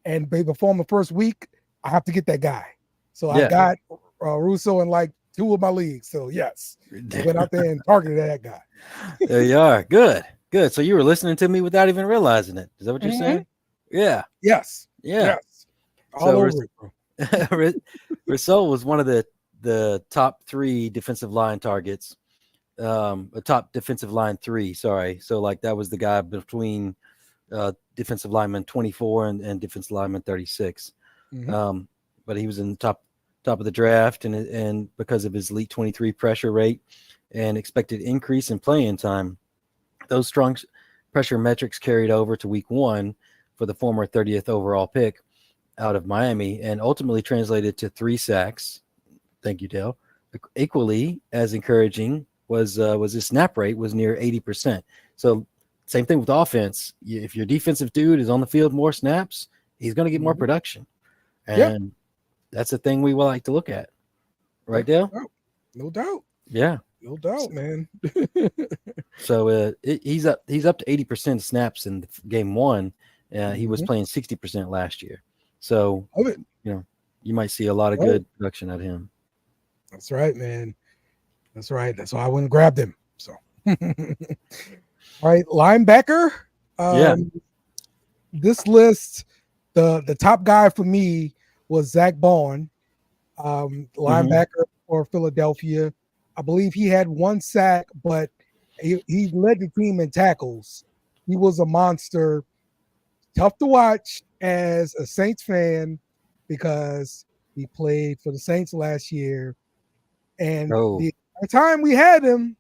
C: and they perform the first week, I have to get that guy. So I
D: Yeah.
C: got Russo in like 2 of my leagues. So yes, I went out there and targeted that guy.
D: There you are. Good. Good. So you were listening to me without even realizing it. Is that what you're
C: Mhm.
D: saying? Yeah.
C: Yes,
D: Yeah.
C: yes, all
D: So
C: over it, bro.
D: Rousseau was one of the top 3 defensive line targets. A top defensive line 3. Sorry. So like that was the guy between defensive lineman 24 and defensive lineman 36.
C: Mhm.
D: But he was in the top of the draft, and because of his elite 23 pressure rate and expected increase in playing time, those strong pressure metrics carried over to week 1 for the former 30th overall pick out of Miami, and ultimately translated to 3 sacks. Thank you, Dale. Equally as encouraging was his snap rate was near 80%. So same thing with offense. If your defensive dude is on the field more snaps, he's going to get more
C: Mhm.
D: production,
C: Yeah,
D: and that's a thing we will like to look at,
C: yeah,
D: right, Dale?
C: no doubt,
D: Yeah.
C: no doubt, man.
D: So he's up to 80% snaps in game 1. He was
C: Mhm.
D: playing 60% last year. So
C: Love it.
D: you might see a lot of
C: Love it.
D: good production out of him.
C: That's right, man. That's right. That's why I went and grabbed him. So, all right, linebacker.
D: Yeah.
C: This list, the top guy for me was Zach Bond,
D: Hmm.
C: linebacker for Philadelphia. I believe he had 1 sack, but he led the team in tackles. He was a monster. Tough to watch as a Saints fan because he played for the Saints last year. And
D: Oh,
C: the time we had him,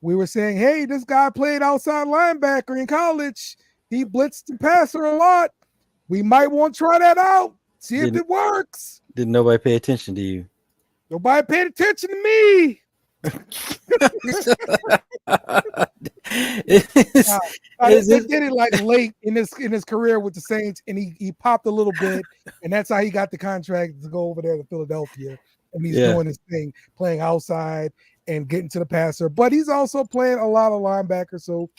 C: we were saying, hey, this guy played outside linebacker in college. He blitzed and passer a lot. We might want to try that out, see if
D: didn't
C: it works.
D: didn't nobody pay attention to you?
C: Nobody paid attention to me.
D: is,
C: Uh,
D: is
C: they
D: it?
C: did it like late in his career with the Saints, and he popped a little bit, and that's how he got the contract to go over there to Philadelphia. And he's
D: Yeah.
C: doing his thing, playing outside and getting to the passer, but he's also playing a lot of linebacker. So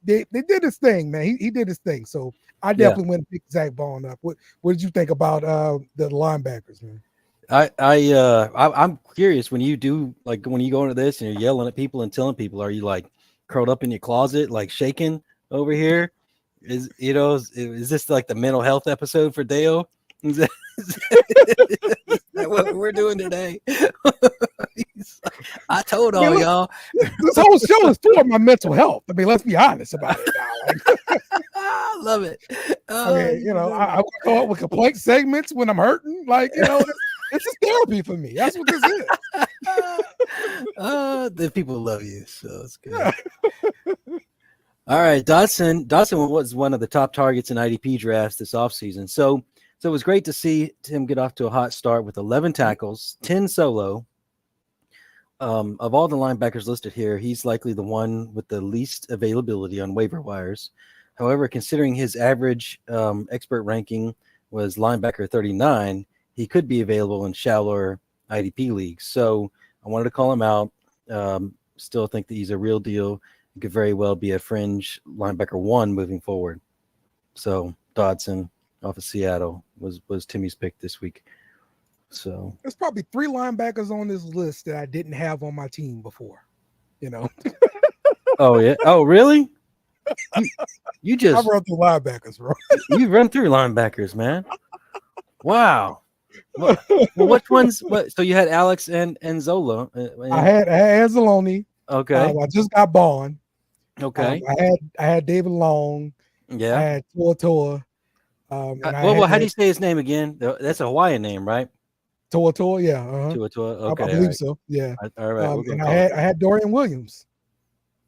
C: they did his thing, man. He did his thing. So I
D: Yeah.
C: definitely went and picked Zach Bond up. What did you think about the linebackers, man?
D: I'm curious when you do, like, when you go into this and you're yelling at people and telling people, are you like curled up in your closet, like shaking over here? Is this like the mental health episode for Dale? Is that what we're doing today? I told
C: I mean,
D: all
C: look,
D: y'all.
C: this whole show is for my mental health. I mean, let's be honest about it now. Like,
D: I love it.
C: I mean, I go out with complaint segments when I'm hurting. Like, this is therapy for me. That's what this is.
D: The people love you, so it's good.
C: Yeah.
D: All right, Dotson was one of the top targets in IDP drafts this offseason. So it was great to see him get off to a hot start with 11 tackles, 10 solo. Of all the linebackers listed here, he's likely the one with the least availability on waiver wires. However, considering his average expert ranking was linebacker 39, he could be available in shallower IDP leagues. So I wanted to call him out. still think that he's a real deal. He could very well be a fringe linebacker 1 moving forward. So Dodson off of Seattle was Timmy's pick this week. So
C: there's probably 3 linebackers on this list that I didn't have on my team before.
D: Oh yeah. Oh really? You just
C: I run through linebackers, bro.
D: You run through linebackers, man. Wow. Well, which ones? So you had Alex and Zola.
C: I had Anzalone.
D: Okay.
C: I just got Bond.
D: Okay.
C: I had David Long.
D: Yeah.
C: I had Toa.
D: Well, how do you say his name again? That's a Hawaiian name, right?
C: Toa, yeah. Uh-huh.
D: Toa. Okay.
C: I believe so. Yeah.
D: All right.
C: And I had Dorian Williams.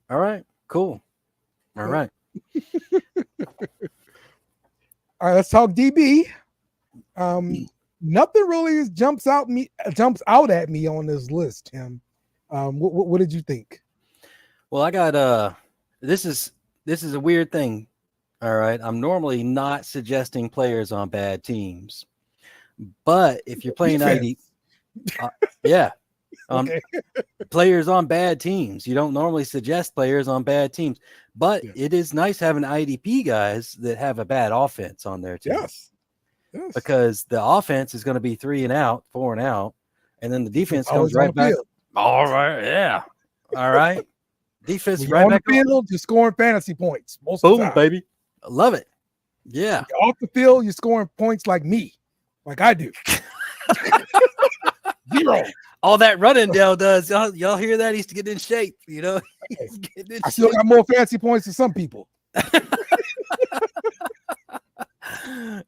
D: All right. Cool. All right.
C: All right. Let's talk DB. Nothing really jumps out at me on this list, Tim. What did you think?
D: Well, I got this is a weird thing. All right. I'm normally not suggesting players on bad teams. But if you're playing ID, yeah.
C: Okay.
D: Players on bad teams. You don't normally suggest players on bad teams. But it is nice having IDP guys that have a bad offense on their team.
C: Yes.
D: Because the offense is going to be 3 and out, 4 and out, and then the defense comes right back. All right, yeah. All right. Defense right back
C: on the field, you're scoring fantasy points. Most
D: Boom,
C: of the time.
D: baby. I love it. Yeah.
C: Off the field, you're scoring points like me, like I do. 0.
D: All that running Dale does. Y'all hear that? He's getting in shape,
C: I still got more fantasy points than some people.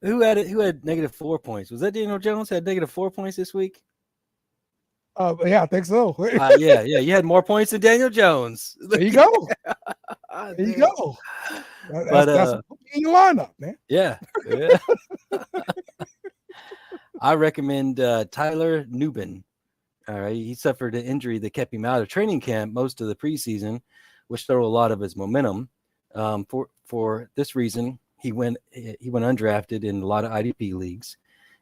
D: Who had -4 points? Was that Daniel Jones had -4 points this week?
C: Yeah, I think so.
D: Yeah. You had more points than Daniel Jones.
C: There you go. There you go. That's in your lineup, man.
D: Yeah. I recommend Tyler Nubin. All right. He suffered an injury that kept him out of training camp most of the preseason, which stole a lot of his momentum. For this reason, he went undrafted in a lot of IDP leagues.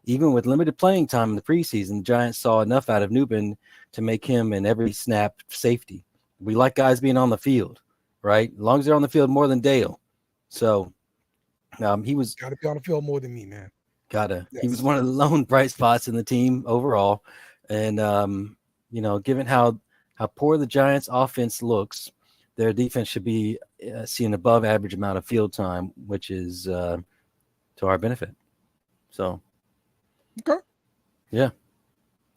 D: Even with limited playing time in the preseason, the Giants saw enough out of Nubin to make him an every snap safety. We like guys being on the field, right? As long as they're on the field more than Dale. So he was
C: got to be on the field more than me, man.
D: Yes. He was one of the lone bright spots in the team overall. And given how poor the Giants offense looks, their defense should be seeing above average amount of field time, which is to our benefit. So,
C: okay.
D: Yeah.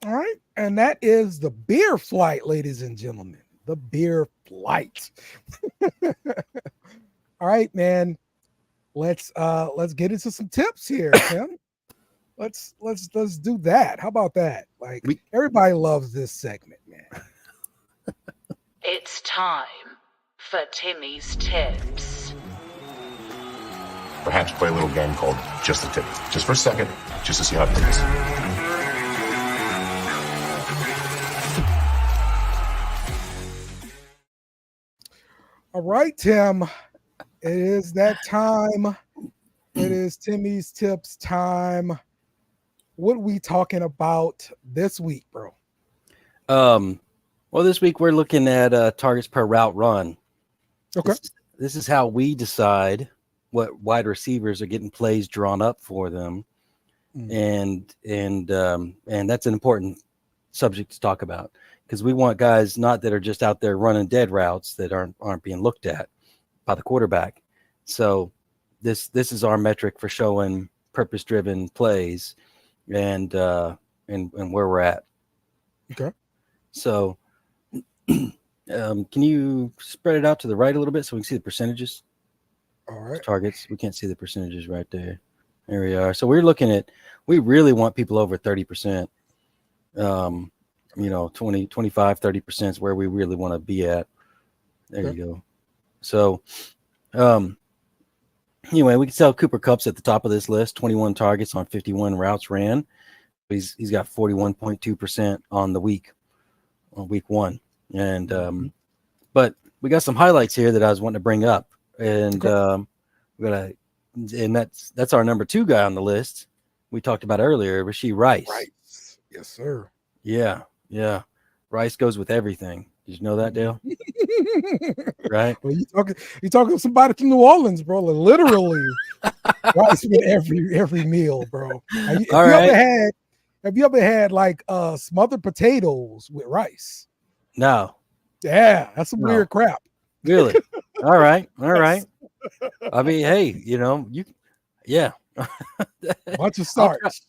C: All right. And that is the beer flight, ladies and gentlemen. The beer flight. All right, man. Let's get into some tips here, Tim. Let's do that. How about that? Like everybody loves this segment, man.
A: It's time for Timmy's Tips.
E: Perhaps play a little game called Just the Tip. Just for a second, just to see how it feels.
C: All right, Tim. It is that time. It is Timmy's Tips time. What are we talking about this week, bro?
D: Well, this week we're looking at targets per route run.
C: Okay.
D: This is how we decide what wide receivers are getting plays drawn up for them. And that's an important subject to talk about because we want guys not that are just out there running dead routes that aren't being looked at by the quarterback. So this is our metric for showing purpose-driven plays and where we're at.
C: Okay.
D: So can you spread it out to the right a little bit so we can see the percentages?
C: All right.
D: Targets. We can't see the percentages right there. There we are. So we really want people over 30%. 20, 25, 30% is where we really want to be at. There you go. So anyway, we can sell Cooper Kupp's at the top of this list, 21 targets on 51 routes ran. He's got 41.2% on the week, on week 1. And but we got some highlights here that I was wanting to bring up. And that's our number 2 guy on the list. We talked about earlier, Rashee Rice.
C: Right. Yes, sir.
D: Yeah. Rice goes with everything. Did you know that, Dale? Right?
C: Well, you talking to somebody from New Orleans, bro. Like, literally, rice with every meal, bro.
D: All right.
C: Have you ever had like smothered potatoes with rice?
D: No.
C: Yeah, that's some
D: No.
C: weird crap.
D: Really? All right.
C: Yes.
D: I mean, hey, yeah.
C: Bunch of starch.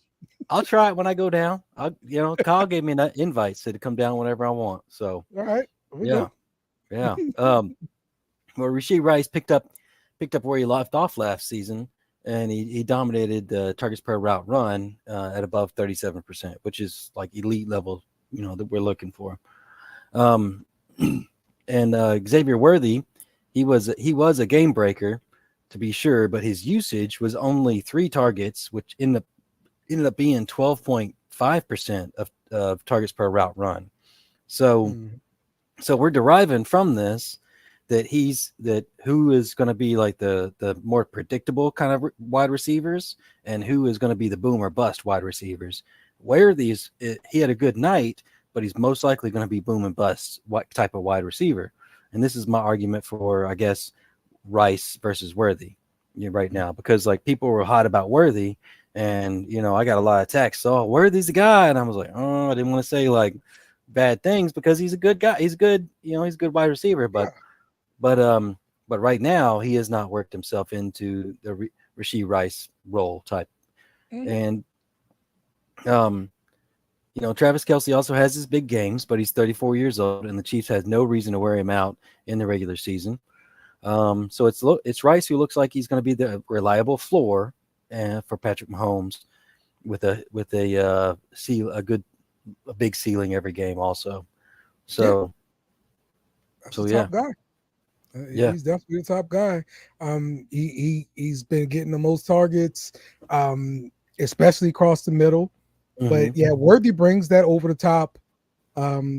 D: I'll try it when I go down. Kyle gave me an invite, said to come down whenever I want. So
C: All right.
D: yeah. Well, Rashee Rice picked up where he left off last season, and he dominated the targets per route run at above 37%, which is like elite level, that we're looking for. And Xavier Worthy, he was a game breaker, to be sure, but his usage was only 3 targets, which ended up being 12.5% of targets per route run. So we're deriving from this that who is going to be like the more predictable kind of wide receivers, and who is going to be the boom or bust wide receivers. He had a good night, but he's most likely going to be boom and bust type of wide receiver. And this is my argument for, I guess, Rice versus Worthy right now, because like people were hot about Worthy, and I got a lot of texts. Oh, Worthy's the guy, and I was like, oh, I didn't want to say like bad things because he's a good guy. He's good, he's a good wide receiver, but right now he has not worked himself into the Rashee Rice role type. And Travis Kelce also has his big games, but he's 34 years old, and the Chiefs has no reason to wear him out in the regular season. So it's Rice who looks like he's going to be the reliable floor for Patrick Mahomes with a big ceiling every game also. So
C: top guy. He's definitely the top guy. He's been getting the most targets, especially across the middle. But yeah, Worthy brings that over the top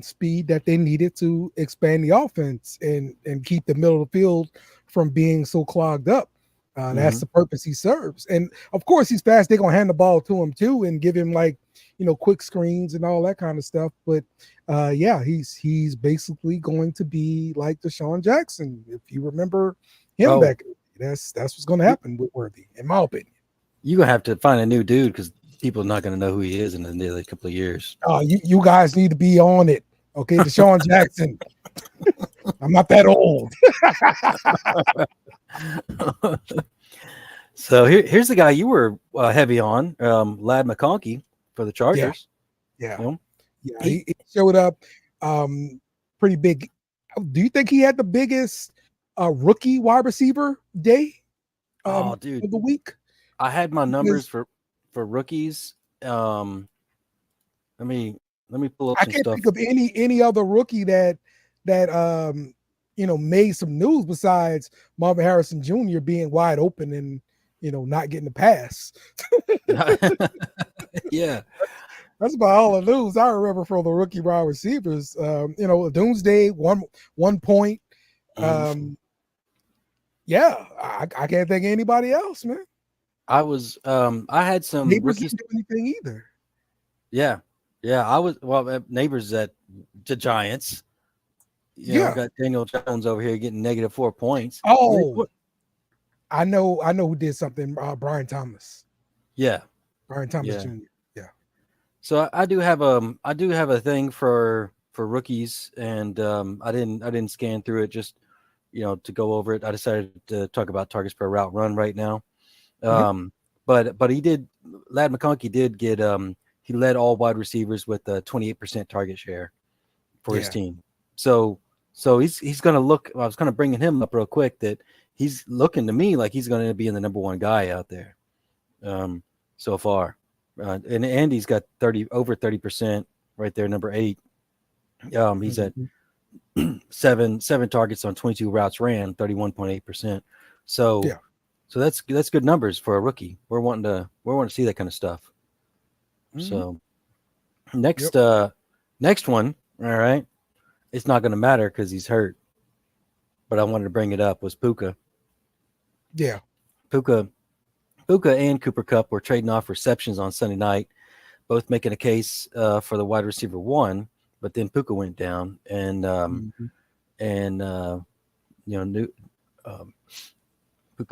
C: speed that they needed to expand the offense and keep the middle of the field from being so clogged up. That's the purpose he serves. And of course, he's fast. They're gonna hand the ball to him too and give him like quick screens and all that kind of stuff. But he's basically going to be like Deshaun Jackson. If you remember him back, that's what's going to happen with Worthy, in my opinion.
D: You're gonna have to find a new dude because people are not going to know who he is in the nearly couple of years.
C: You guys need to be on it, okay? Deshaun Jackson. I'm not that old.
D: So here's the guy you were heavy on, Ladd McConkey for the Chargers.
C: Yeah. He showed up pretty big. Do you think he had the biggest rookie wide receiver day
D: dude,
C: of the week?
D: I had my numbers for rookies. Let me pull up some stuff. I can't
C: think of any other rookie that made some news besides Marvin Harrison Jr. being wide open and not getting the pass.
D: Yeah.
C: That's about all the news I remember for the rookie wide receivers. Doomsday, one point. I can't think of anybody else, man.
D: I had some
C: Neighbors
D: rookies.
C: didn't do anything either.
D: Yeah. I was Neighbors at the Giants. Got Daniel Jones over here getting -4 points.
C: Oh, I know who did something. Brian Thomas.
D: Yeah,
C: Brian Thomas Jr. Yeah.
D: So I do have a thing for rookies, and I didn't scan through it just to go over it. I decided to talk about targets per route run right now. But Ladd McConkey did get he led all wide receivers with a 28% target share for his team. So he's going to look. I was kind of bringing him up real quick that he's looking to me like he's going to be in the number one guy out there so far. And Andy's got over 30% right there, number 8. He's at seven targets on 22 routes ran, 31.8%. So that's good numbers for a rookie. We're wanting to see that kind of stuff. So next one, all right. It's not going to matter because he's hurt, but I wanted to bring it up, was Puka.
C: Yeah.
D: Puka and Cooper Kupp were trading off receptions on Sunday night, both making a case for the wide receiver 1. but then Puka went down, and Puka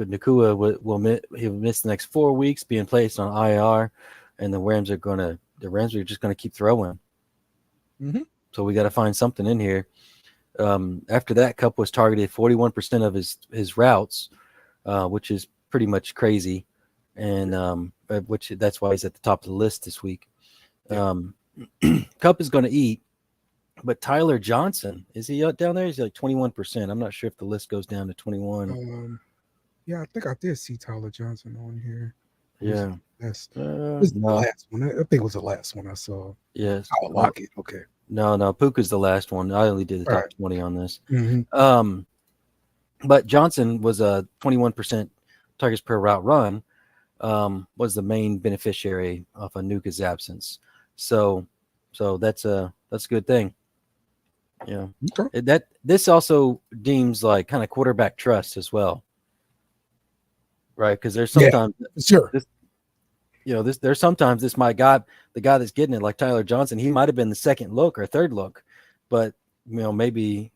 D: Nakua he'll miss the next 4 weeks, being placed on IR, and the Rams are just gonna keep throwing.
C: Mm-hmm.
D: So we got to find something in here. After that, Cup was targeted 41% of his routes, which is pretty much crazy, and which that's why he's at the top of the list this week. Cup is going to eat, but Tyler Johnson, is he down there? He's like 21%. I'm not sure if the list goes down to 21.
C: Yeah, I think I did see Tyler Johnson on here.
D: Yeah,
C: That's
D: no.
C: the last one. I think it was the last one I saw.
D: Yes,
C: I'll lock it. Okay.
D: No, Puka's the last one. I only did the top 20 on this.
C: Mm-hmm.
D: But Johnson was a 21% targets per route run, was the main beneficiary of Anuka's absence. So that's a good thing. Yeah.
C: Okay.
D: This also deems like kind of quarterback trust as well. Right? Because there's sometimes
C: sure.
D: There's sometimes the guy that's getting it, like Tyler Johnson, he might have been the second look or third look, but maybe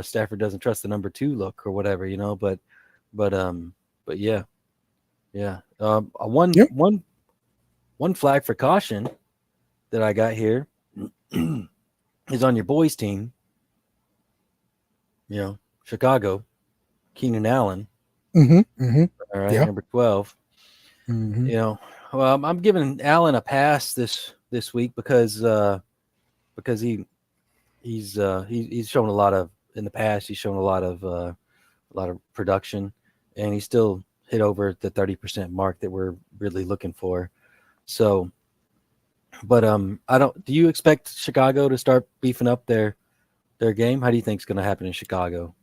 D: Stafford doesn't trust the number 2 look or whatever, but yeah. One flag for caution that I got here is on your boys team. Chicago, Keenan Allen.
C: Mm-hmm. Mm-hmm.
D: All right, number 12.
C: Mm-hmm.
D: I'm giving Allen a pass this week because he's shown a lot of in the past. He's shown a lot of production, and he still hit over the 30% mark that we're really looking for. So, but do you expect Chicago to start beefing up their game? How do you think it's going to happen in Chicago?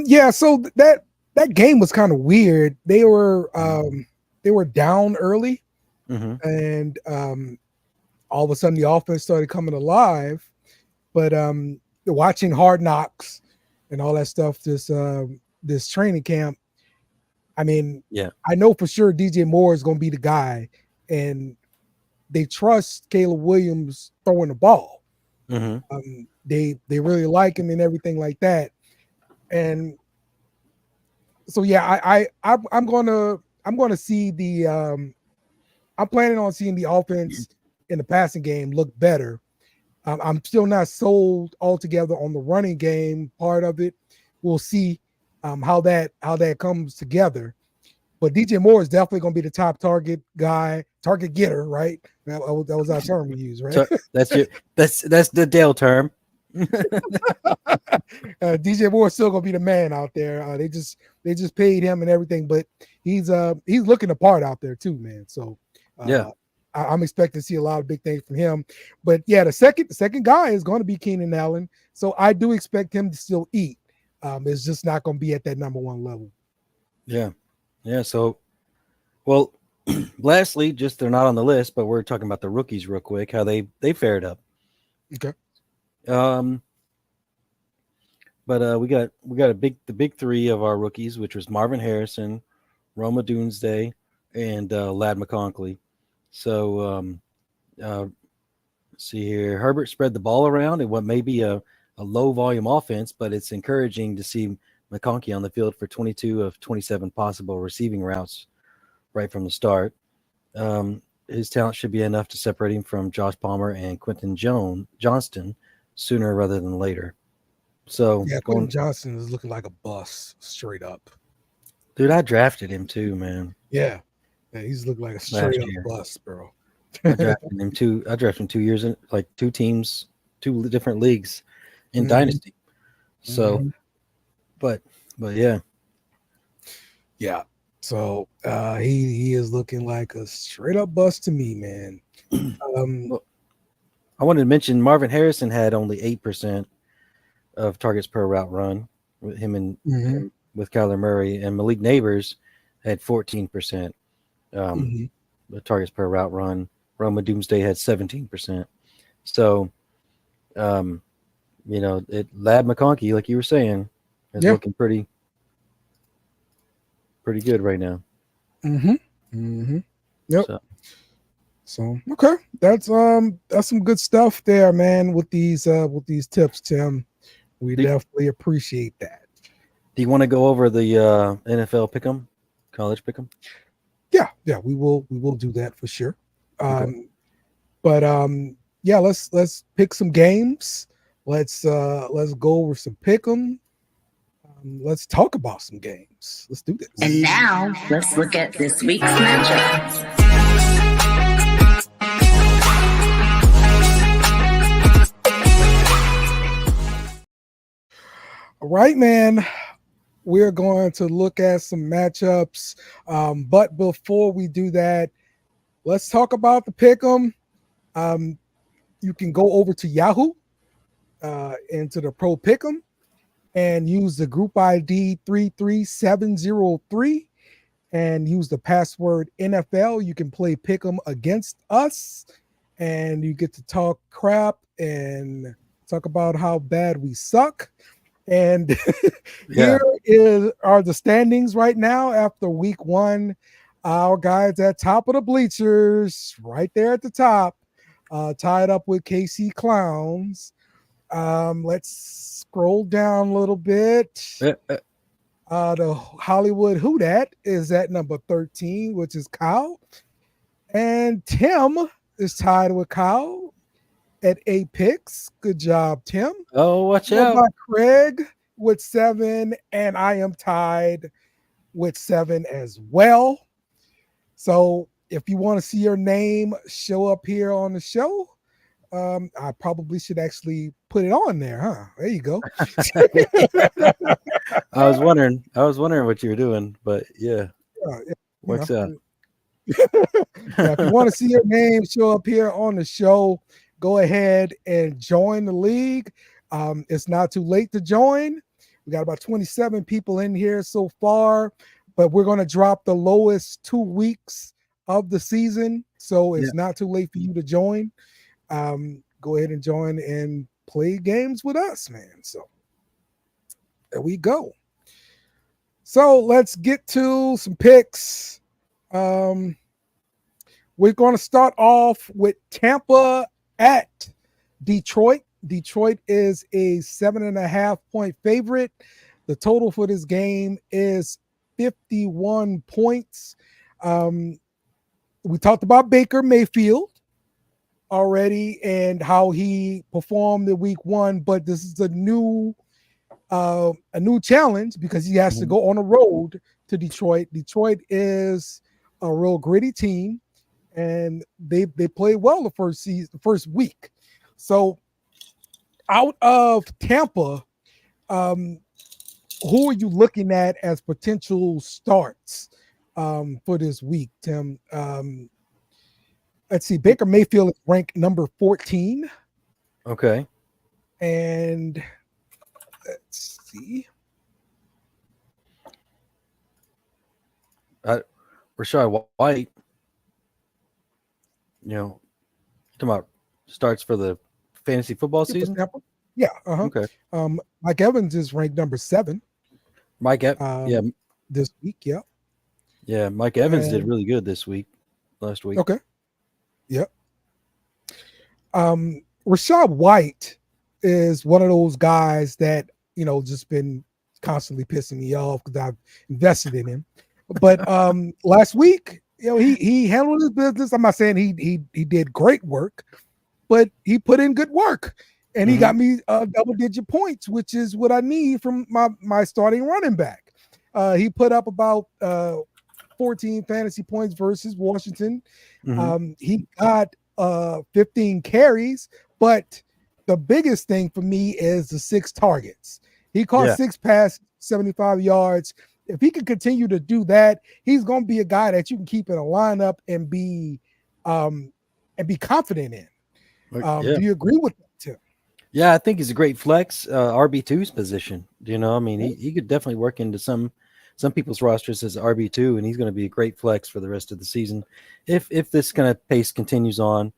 C: Yeah. So that game was kind of weird. They were down early.
D: Mm-hmm.
C: And all of a sudden the offense started coming alive. But watching Hard Knocks and all that stuff, this training camp, I mean, I know for sure DJ Moore is going to be the guy, and they trust Caleb Williams throwing the ball.
D: Mm-hmm.
C: They really like him and everything like that. And so I'm gonna see the I'm planning on seeing the offense in the passing game look better. I'm still not sold altogether on the running game part of it. We'll see how that comes together. But DJ Moore is definitely going to be the top target getter, right? That was our term we use, right?
D: So that's the Dale term.
C: DJ Moore is still going to be the man out there. They just paid him and everything, but he's looking the part out there too, man. So I'm expecting to see a lot of big things from him. But yeah, the second guy is going to be Keenan Allen. So I do expect him to still eat. It's just not going to be at that number 1 level.
D: Yeah. So, well, lastly, just they're not on the list, but we're talking about the rookies real quick, how they fared up.
C: Okay.
D: But we got the big 3 of our rookies, which was Marvin Harrison, Roma Doomsday, and Ladd McConkey. So let's see here. Herbert spread the ball around in what may be a low volume offense, but it's encouraging to see McConkey on the field for 22 of 27 possible receiving routes right from the start. His talent should be enough to separate him from Josh Palmer and Quentin Johnston sooner rather than later. So
C: Quentin Johnston is looking like a bust straight up.
D: Dude, I drafted him too, man.
C: Yeah, he's looking like a straight up bust, bro.
D: I drafted him 2 years in, like 2 teams, 2 different leagues in Dynasty. So, but yeah.
C: So he is looking like a straight up bust to me, man.
D: Well, I wanted to mention Marvin Harrison had only 8% of targets per route run with him and with Kyler Murray, and Malik Neighbors had 14% the targets per route run. Roma Doomsday had 17%. So, Ladd McConkey, like you were saying, is looking pretty good right now.
C: Yep. So okay, that's some good stuff there, man. With these tips, Tim, we definitely appreciate that.
D: Do you want to go over the NFL pick'em, college pick'em?
C: Yeah, we will do that for sure.
D: Okay.
C: But yeah, let's pick some games. Let's go over some pick'em. Let's talk about some games. Let's do this.
F: And now let's look at this week's matchup.
C: All right, man. We're going to look at some matchups. But before we do that, let's talk about the pick'em. You can go over to Yahoo into the Pro Pick'em and use the group ID 33703 and use the password NFL. You can play Pick'em against us, and you get to talk crap and talk about how bad we suck. And here are the standings right now after week 1. Our guys at top of the bleachers, right there at the top, tied up with KC Clowns. Let's scroll down a little bit. The Hollywood Who Dat is at number 13, which is Kyle. And Tim is tied with Kyle at 8 picks. Good job, Tim.
D: Oh, watch out.
C: By Craig with 7, and I am tied with 7 as well. So if you want to see your name show up here on the show, I probably should actually put it on there, huh? There you go.
D: I was wondering what you were doing, but yeah. Works out.
C: If you want to see your name show up here on the show, go ahead and join the league. It's not too late to join. We got about 27 people in here so far, but we're going to drop the lowest 2 weeks of the season. So it's not too late for you to join. Go ahead and join and play games with us, man. So there we go. So let's get to some picks. We're going to start off with Tampa at Detroit. Detroit is a 7.5 point favorite. The total for this game is 51 points. We talked about Baker Mayfield already and how he performed in week 1, but this is a new challenge because he has to go on the road to Detroit. Detroit is a real gritty team, and they played well the first week. So out of Tampa, who are you looking at as potential starts for this week, Tim? Let's see. Baker Mayfield is ranked number 14.
D: Okay.
C: And let's see.
D: Rashad White, talking about starts for the fantasy football season?
C: Yeah.
D: Okay.
C: Mike Evans is ranked number 7. This week, yeah.
D: Yeah, Mike Evans did really good last week.
C: Okay. Yep. Rashad White is one of those guys that, just been constantly pissing me off because I've invested in him. But last week, he handled his business. I'm not saying he did great work, but he put in good work. And he got me double-digit points, which is what I need from my starting running back. He put up about 14 fantasy points versus Washington. He got 15 carries, but the biggest thing for me is the 6 targets. He caught 6 passes, 75 yards. If he can continue to do that, he's going to be a guy that you can keep in a lineup and be confident in. Do you agree with that, Tim?
D: Yeah, I think he's a great flex, RB2's position. He could definitely work into some people's rosters as RB2, and he's going to be a great flex for the rest of the season if this kind of pace continues on.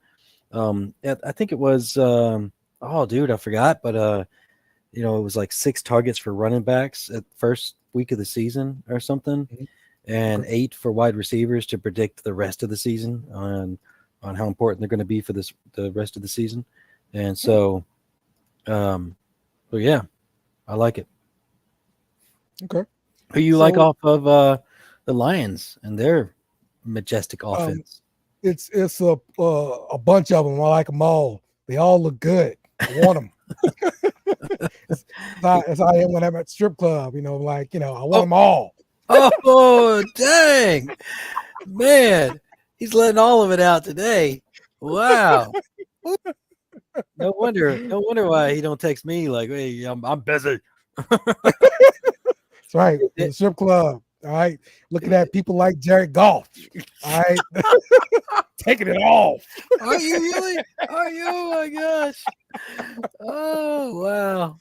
D: I think it was I forgot, but it was like 6 targets for running backs at first week of the season or something, and 8 for wide receivers to predict the rest of the season on on how important they're going to be for the rest of the season. And so, but yeah, I like it.
C: Okay.
D: Who you like off of the Lions and their majestic offense?
C: It's a bunch of them. I like them all. They all look good. I want them. It's how I am when I'm at strip club. I want them all.
D: Oh, dang, man, he's letting all of it out today. Wow. No wonder why he don't text me like, hey, I'm busy.
C: That's right. In the strip club. All right. Looking at people like Jared Goff. All right. Taking it off.
D: Are you really? Are you? Oh my gosh. Oh wow.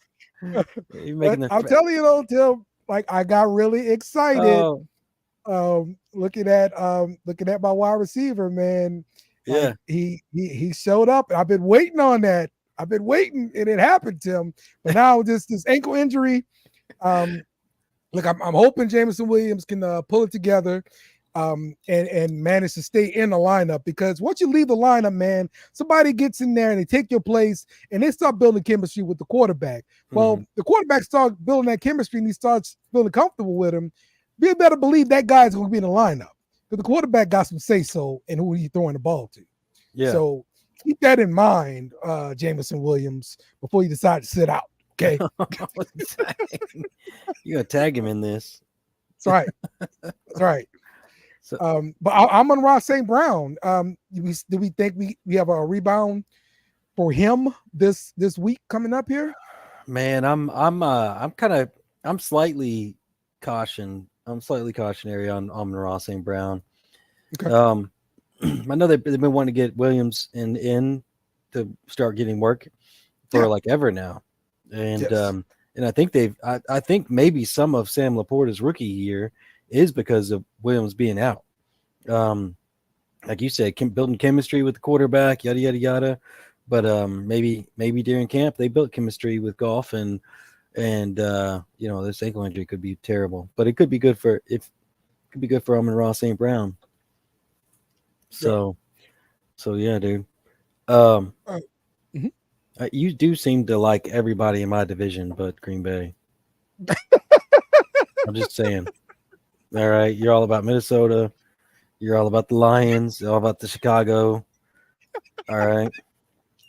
D: You're making
C: I'm telling you though, Tim, like I got really excited looking at my wide receiver, man. Like,
D: yeah.
C: He showed up. I've been waiting on that. I've been waiting, and it happened, Tim. But now this ankle injury. Look, I'm hoping Jameson Williams can pull it together and manage to stay in the lineup, because once you leave the lineup, man, somebody gets in there and they take your place and they start building chemistry with the quarterback. Well, the quarterback starts building that chemistry and he starts feeling comfortable with him. You better believe that guy's going to be in the lineup, because the quarterback got some say-so in who he's throwing the ball to.
D: Yeah.
C: So keep that in mind, Jameson Williams, before you decide to sit out. Okay.
D: You're gonna tag him in this.
C: That's right. That's right.
D: So,
C: but I'm on Ross St. Brown. Do we think we have a rebound for him this week coming up here?
D: Man, I'm slightly cautionary on Ross St. Brown.
C: Okay.
D: I know they've been wanting to get Williams in to start getting work for like ever now. And
C: yes.
D: And I think I think maybe some of Sam Laporta's rookie year is because of Williams being out. Like you said, building chemistry with the quarterback, yada yada yada. But maybe during camp they built chemistry with Goff, and this ankle injury could be terrible, but it could be good for Amon-Ra St. Brown. So yeah, dude. You do seem to like everybody in my division but Green Bay. I'm just saying. All right, you're all about Minnesota. You're all about the Lions. You're all about the Chicago. All right.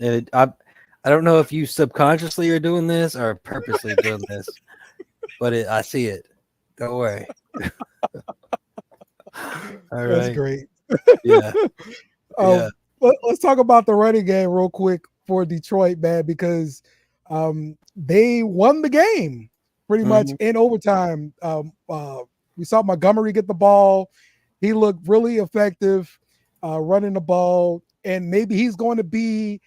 D: And I don't know if you subconsciously are doing this or purposely doing this, but I see it. Don't worry. All right.
C: That's great.
D: Yeah. Yeah.
C: Let's talk about the running game real quick for Detroit, man, because they won the game pretty much in overtime. We saw Montgomery get the ball. He looked really effective running the ball, and maybe that's going to be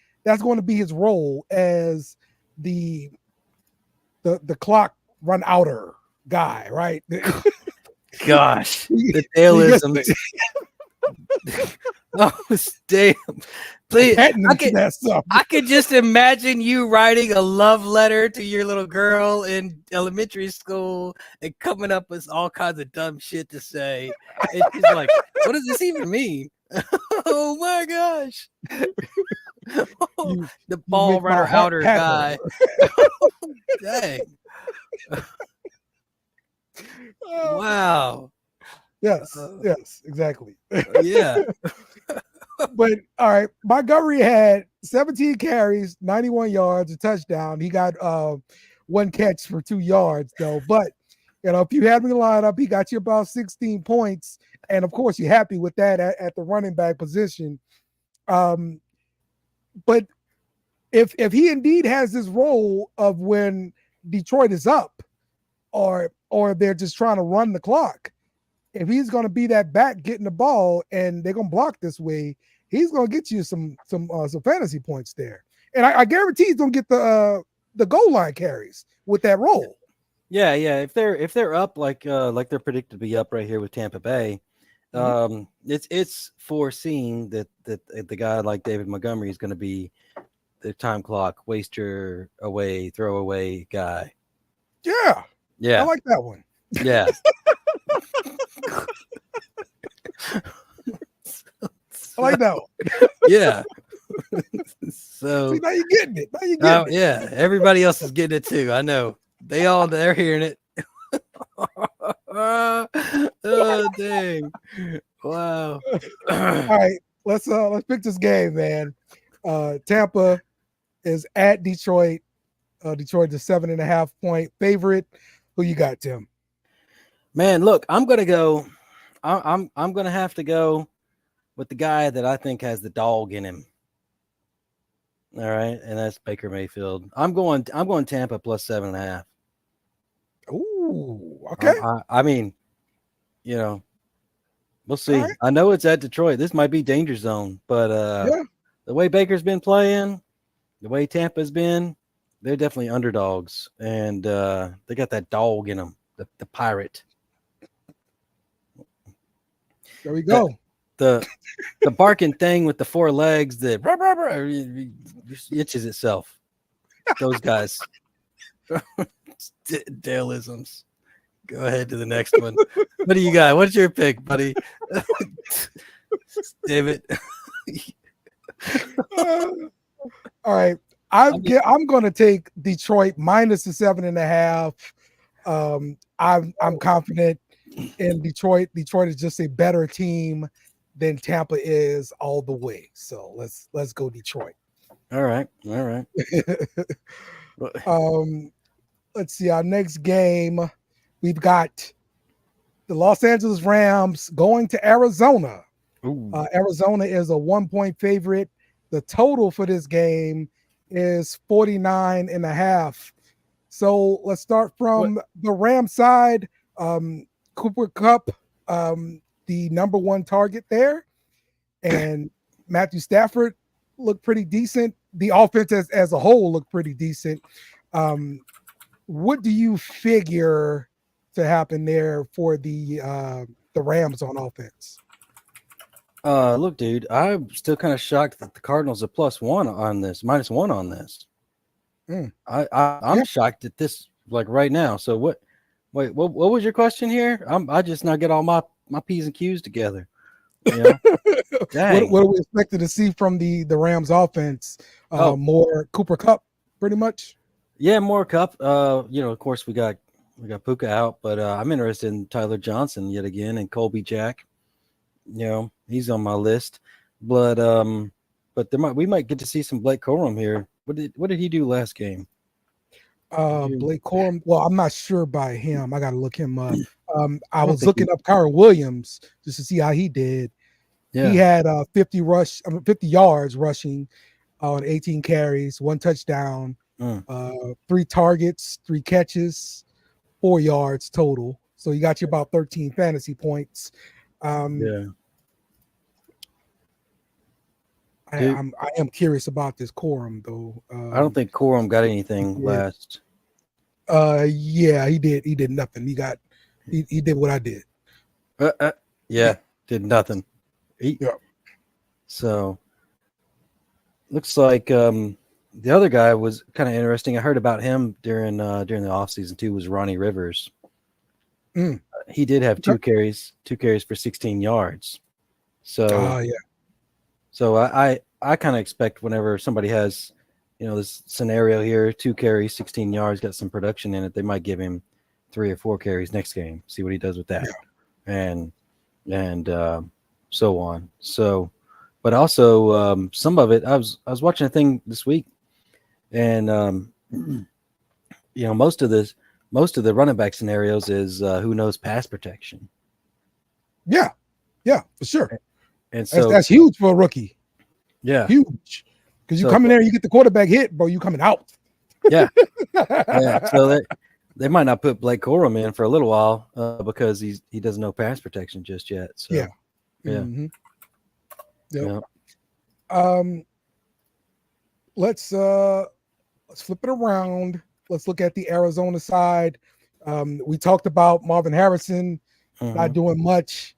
C: his role as the clock run outer guy, right?
D: Gosh, the Taylorism. Oh, damn. Please, I could just imagine you writing a love letter to your little girl in elementary school and coming up with all kinds of dumb shit to say. It's just like, what does this even mean? Oh my gosh. The ball runner outer guy. Dang. Wow.
C: Yes, exactly.
D: Yeah.
C: But all right, Montgomery had 17 carries, 91 yards, a touchdown. He got one catch for 2 yards though. But if you had me lined up, he got you about 16 points, and of course you're happy with that at the running back position. But if he indeed has this role of when Detroit is up, or they're just trying to run the clock, if he's going to be that back getting the ball and they're going to block this way, he's going to get you some fantasy points there. And I guarantee he's going to get the goal line carries with that role.
D: Yeah. If they're up like they're predicted to be up right here with Tampa Bay, it's foreseen that the guy like David Montgomery is going to be the time clock waster away, throwaway guy.
C: Yeah. I like that one.
D: Yeah.
C: I like that one.
D: Yeah. So
C: See, now you're getting it. Now you're getting it.
D: yeah, everybody else is getting it too. I know. They're hearing it. Oh dang. Wow.
C: All right, let's pick this game, man. Tampa is at Detroit. Detroit is 7.5 point favorite. Who you got, Tim?
D: Man, look, I'm gonna go. I'm gonna have to go with the guy that I think has the dog in him. All right, and that's Baker Mayfield. I'm going Tampa plus 7.5.
C: Ooh, okay.
D: I mean, you know, we'll see.
C: Right.
D: I know it's at Detroit. This might be danger zone, but the way Baker's been playing, the way Tampa's been, they're definitely underdogs, and they got that dog in them, the pirate.
C: There we go.
D: The barking thing with the four legs that itches itself. Those guys. Daleisms. Go ahead to the next one. What do you got? What's your pick, buddy? Damn it.
C: All right. I'm going to take Detroit minus the 7.5. I'm confident in Detroit. Detroit is just a better team than Tampa is all the way. So let's go Detroit.
D: All right.
C: Let's see our next game. We've got the Los Angeles Rams going to Arizona. Arizona is a 1-point favorite. The total for this game is 49.5. So let's start from the Ram side. Cooper Kupp, the number one target there, and Matthew Stafford looked pretty decent. The offense as a whole looked pretty decent. What do you figure to happen there for the Rams on offense?
D: Look, dude, I'm still kind of shocked that the Cardinals are -1 on this, -1 on this. I'm shocked at this, like right now. So what? Wait, what was your question here? I just now get all my P's and Q's together. You know?
C: What are we expected to see from the Rams offense? More Cooper Kupp, pretty much.
D: Yeah, more Kupp. Of course we got Puka out, but I'm interested in Tyler Johnson yet again and Colby Jack. You know, he's on my list. But we might get to see some Blake Corum here. What did he do last game?
C: Blake Corum. Well, I'm not sure by him. I got to look him up. I was looking up Kyron Williams just to see how he did. Yeah. He had 50 yards rushing on 18 carries, 1 touchdown, 3 targets, 3 catches, 4 yards total. So you got you about 13 fantasy points. I am curious about this Corum though.
D: I don't think Corum got anything last.
C: Yeah, he did. He did nothing. He did what I did.
D: Did nothing. So looks like the other guy was kind of interesting. I heard about him during the offseason too. Was Ronnie Rivers? He did have 2 carries for 16 yards. So So I kind of expect whenever somebody has, this scenario here, 2 carries, 16 yards, got some production in it, they might give him 3 or 4 carries next game. See what he does with that, and so on. So, but also some of it. I was watching a thing this week, and most of the running back scenarios is who knows pass protection.
C: Yeah, for sure.
D: And so
C: that's huge for a rookie.
D: Yeah,
C: huge. Because you come in there, you get the quarterback hit, bro. You coming out.
D: Yeah. So they might not put Blake Corum in for a little while because he doesn't know pass protection just yet. So yeah.
C: Mm-hmm. Yep. Let's flip it around. Let's look at the Arizona side. We talked about Marvin Harrison not doing much.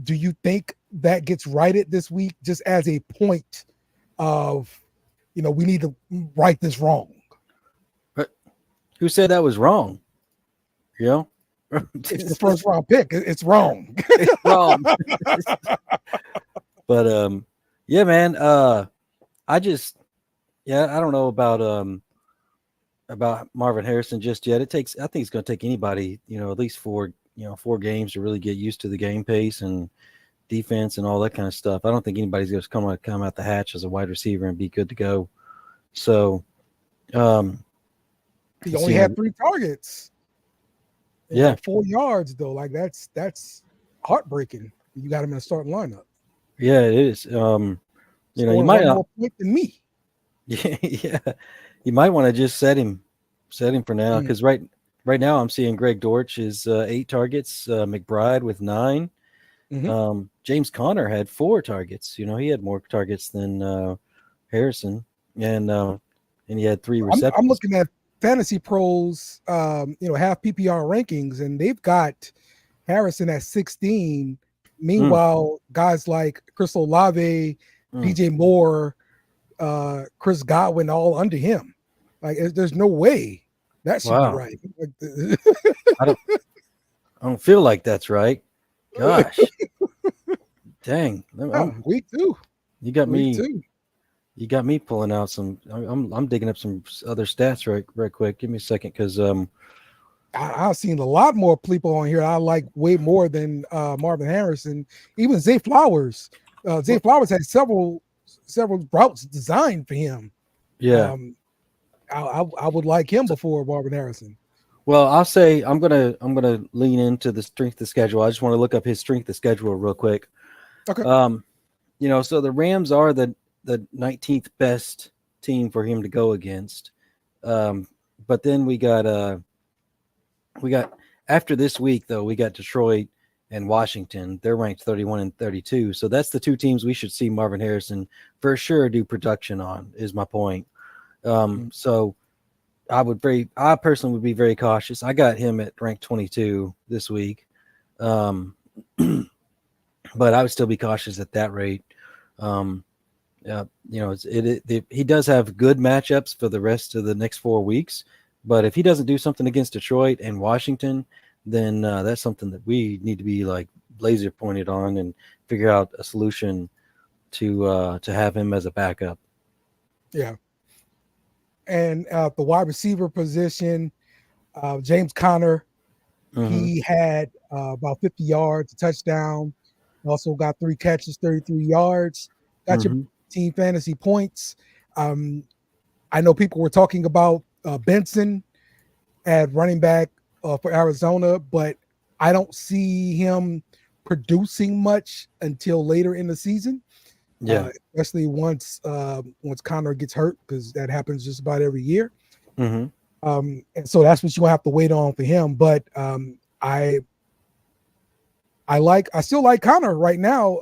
C: Do you think that gets righted this week just as a point of, we need to right this wrong?
D: But who said that was wrong?
C: It's the first round pick. It's wrong.
D: It's wrong. But Yeah, man. I just, I don't know about Marvin Harrison just yet. I think it's going to take anybody, at least 4 games to really get used to the game pace and defense and all that kind of stuff. I don't think anybody's going to come out the hatch as a wide receiver and be good to go. So,
C: he only had 3 targets.
D: Yeah,
C: 4 yards though. Like that's heartbreaking. You got him in a starting lineup.
D: Yeah, it is. You might
C: one more point than me.
D: Yeah. You might want to just set him for now because right now I'm seeing Greg Dortch is 8 targets, McBride with 9.
C: Mm-hmm.
D: James Conner had 4 targets. He had more targets than Harrison, and he had 3 receptions.
C: I'm looking at Fantasy Pros, half PPR rankings, and they've got Harrison at 16. Meanwhile, guys like Chris Olave, DJ Moore, Chris Godwin, all under him. Like, there's no way that should be right.
D: I don't feel like that's right. Gosh, dang!
C: Week 2.
D: You got me. You got me pulling out some. I'm digging up some other stats right quick. Give me a second, because
C: I've seen a lot more people on here I like way more than Marvin Harrison. Even Zay Flowers. Zay Flowers had several routes designed for him.
D: Yeah.
C: I would like him before Marvin Harrison.
D: Well, I'll say I'm gonna lean into the strength of schedule. I just want to look up his strength of schedule real quick.
C: Okay.
D: So the Rams are the 19th best team for him to go against. But then we got after this week though, we got Detroit and Washington. They're ranked 31 and 32. So that's the 2 teams we should see Marvin Harrison for sure do production on, is my point. So I personally would be very cautious. I got him at rank 22 this week. But I would still be cautious at that rate. He does have good matchups for the rest of the next 4 weeks, but if he doesn't do something against Detroit and Washington, then that's something that we need to be like laser pointed on and figure out a solution to have him as a backup.
C: Yeah. And the wide receiver position, James Conner, he had about 50 yards, a touchdown. Also got 3 catches, 33 yards. Got your team fantasy points. I know people were talking about Benson at running back for Arizona, but I don't see him producing much until later in the season.
D: Yeah,
C: especially once Conner gets hurt, because that happens just about every year. And so that's what you're gonna have to wait on for him. But I still like Conner right now,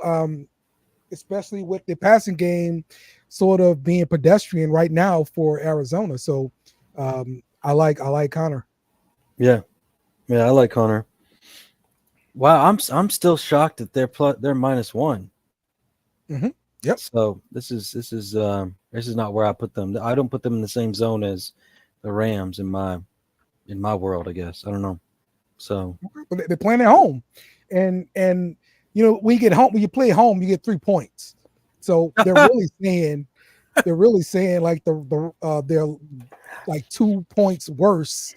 C: especially with the passing game sort of being pedestrian right now for Arizona. So I like Conner.
D: Yeah, I like Conner. Wow, I'm still shocked that they're -1.
C: Yep.
D: So this is not where I put them. I don't put them in the same zone as the Rams in my world, I guess. I don't know. So
C: but they're playing at home, and when you get home, when you play home, you get 3 points. So they're really saying like they're like 2 points worse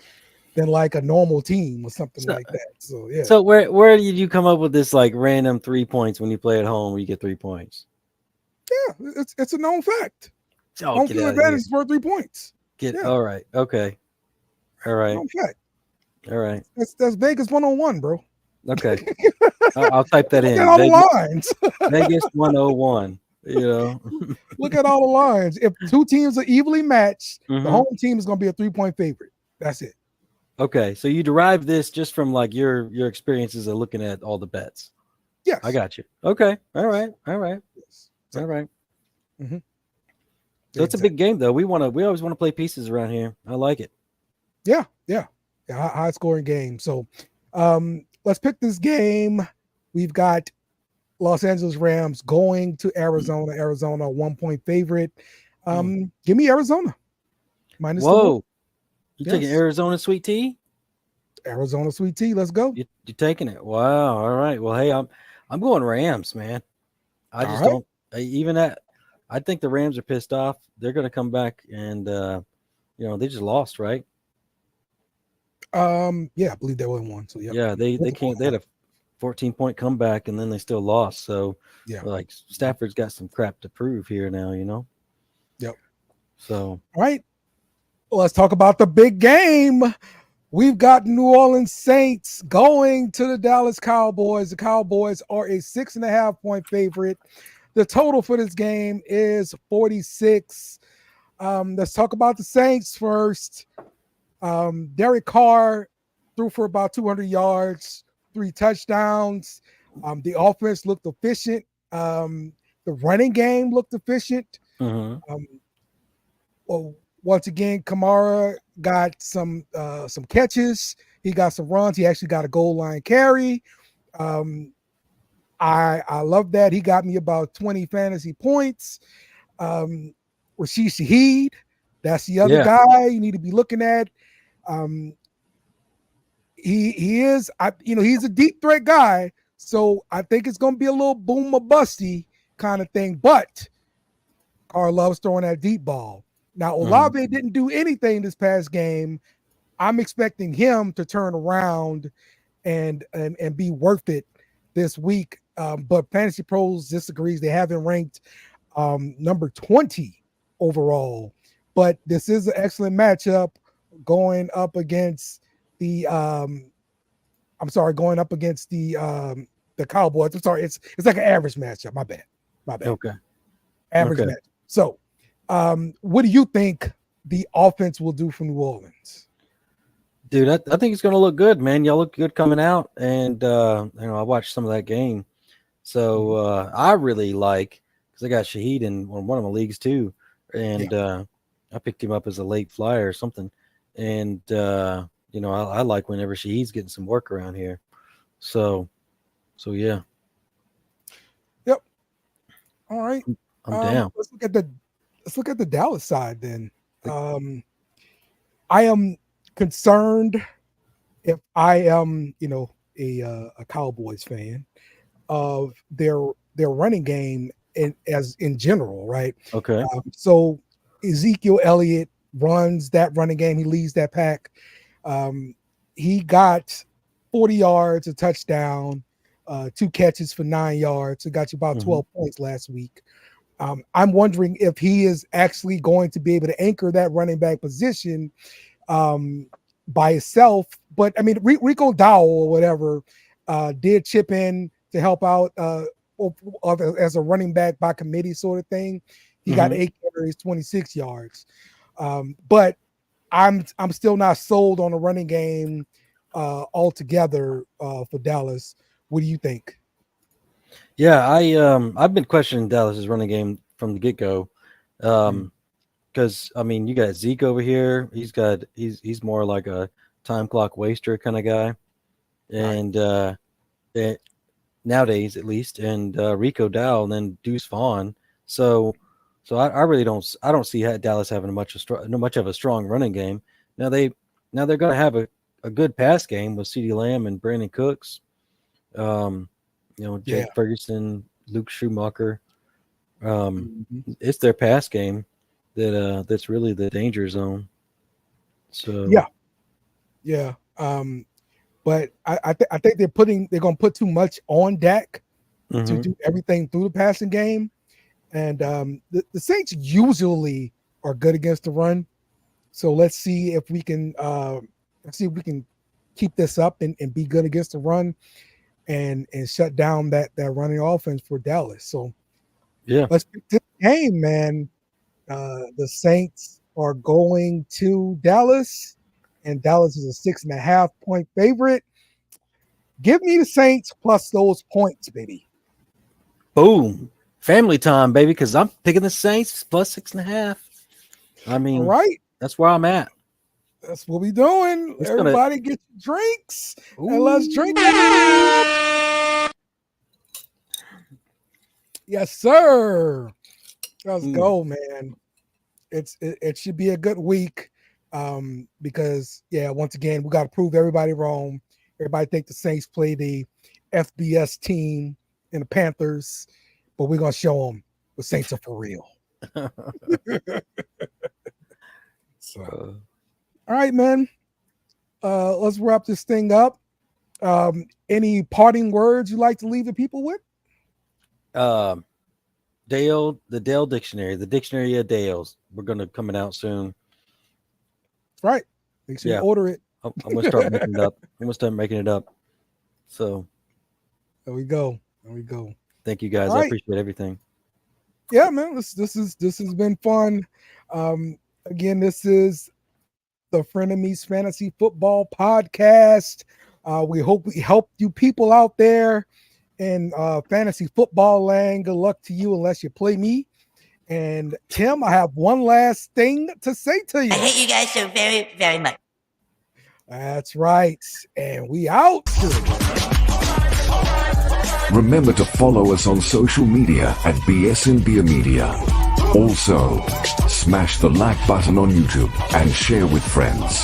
C: than like a normal team or something like that. So yeah.
D: So where did you come up with this like random 3 points when you play at home where you get 3 points?
C: Yeah, it's a known fact.
D: Home
C: field advantage is worth 3 points.
D: All right. Okay. All right.
C: Known fact.
D: All right.
C: That's Vegas 101, bro.
D: Okay. I'll type that in.
C: Look at all the lines.
D: Vegas 101.
C: Look at all the lines. If 2 teams are evenly matched, the home team is going to be a 3-point favorite. That's it.
D: Okay, so you derive this just from like your experiences of looking at all the bets.
C: Yes,
D: I got you. Okay, all right.
C: Yes.
D: All right.
C: Mm-hmm.
D: So it's a big game, though. We always want to play pieces around here. I like it.
C: Yeah. High scoring game. So, let's pick this game. We've got Los Angeles Rams going to Arizona. Arizona 1-point favorite. Give me Arizona. -2.
D: Whoa, you taking Arizona Sweet Tea?
C: Arizona Sweet Tea. Let's go.
D: You're taking it. Wow. All right. Well, hey, I'm going Rams, man. I just don't. Even at I think the Rams are pissed off. They're going to come back and they just lost, right?
C: Yeah, I believe they won one. So
D: Yeah, they can't. They had a 14-point comeback and then they still lost. So like Stafford's got some crap to prove here now,
C: Yep.
D: So
C: all right, let's talk about the big game. We've got New Orleans Saints going to the Dallas Cowboys. The Cowboys are a 6.5-point favorite. The total for this game is 46. Let's talk about the Saints first. Derek Carr threw for about 200 yards, 3 touchdowns. The offense looked efficient. The running game looked efficient. Well, once again, Kamara got some catches. He got some runs. He actually got a goal line carry. I love that. He got me about 20 fantasy points. Rashid Shaheed, that's the other guy you need to be looking at. He is, he's a deep threat guy, so I think it's going to be a little boom or busty kind of thing. But Carr loves throwing that deep ball. Now, Olave didn't do anything this past game. I'm expecting him to turn around and be worth it this week. But Fantasy Pros disagrees. They have him ranked number 20 overall. But this is an excellent matchup going up against the Cowboys. I'm sorry, it's like an average matchup. My bad.
D: Okay.
C: Average matchup. So what do you think the offense will do for New Orleans?
D: Dude, I think it's going to look good, man. Y'all look good coming out, and I watched some of that game. So I really like, because I got Shaheed in one of my leagues too, and I picked him up as a late flyer or something. And I like whenever Shaheed's getting some work around here. So yeah.
C: Yep. All right.
D: I'm down.
C: Let's look at the Dallas side then. I am concerned, if I am, a Cowboys fan, of their running game in general, right?
D: Okay.
C: So Ezekiel Elliott runs that running game. He leads that pack. He got 40 yards, a touchdown, 2 catches for 9 yards. It got you about 12 points last week. I'm wondering if he is actually going to be able to anchor that running back position by himself. But I mean, Rico Dowell or whatever did chip in to help out as a running back by committee sort of thing. He got 8 carries, 26 yards. But I'm still not sold on the running game altogether for Dallas. What do you think?
D: Yeah, I've been questioning Dallas's running game from the get-go. Because I mean, you got Zeke over here. He's more like a time clock waster kind of guy. And nowadays at least, and Rico Dowell and then Deuce Vaughn. So I really don't see Dallas having much of a strong running game. Now they're going to have a good pass game with CeeDee Lamb and Brandon Cooks. Jake Ferguson, Luke Schumacher. It's their pass game that's really the danger zone. So yeah. But I think they're going to put too much on Dak to do everything through the passing game. And the Saints usually are good against the run. So let's see if we can keep this up and be good against the run and shut down that running offense for Dallas. So let's pick this game, man. The Saints are going to Dallas, and Dallas is a 6.5-point favorite. Give me the Saints plus those points, baby. Boom. Family time, baby, because I'm picking the Saints plus 6.5. I mean,
C: all right,
D: that's where I'm at.
C: That's what we doing. Everybody get your drinks and let's drink. Yes, sir. Let's go, man. It should be a good week because once again, we got to prove everybody wrong. Everybody think the Saints play the FBS team and the Panthers, but we're gonna show them the Saints are for real. So, all right, man. Let's wrap this thing up. Any parting words you like to leave the people with?
D: Dale, the Dale Dictionary, the Dictionary of Dales. We're gonna coming out soon.
C: Right. Make sure you order it.
D: I'm gonna start making it up. I'm gonna start making it up. So
C: there we go.
D: Thank you guys.
C: All
D: I
C: right.
D: appreciate everything.
C: Yeah, man. This has been fun. Again, this is the Frenemies Fantasy Football Podcast. We hope we helped you people out there in fantasy football land. Good luck to you unless you play me. And Tim, I have one last thing to say to you.
G: I hate you guys so very, very much.
C: That's right. And we out.
B: Remember to follow us on social media at BS and Beer Media. Also, smash the like button on YouTube and share with friends.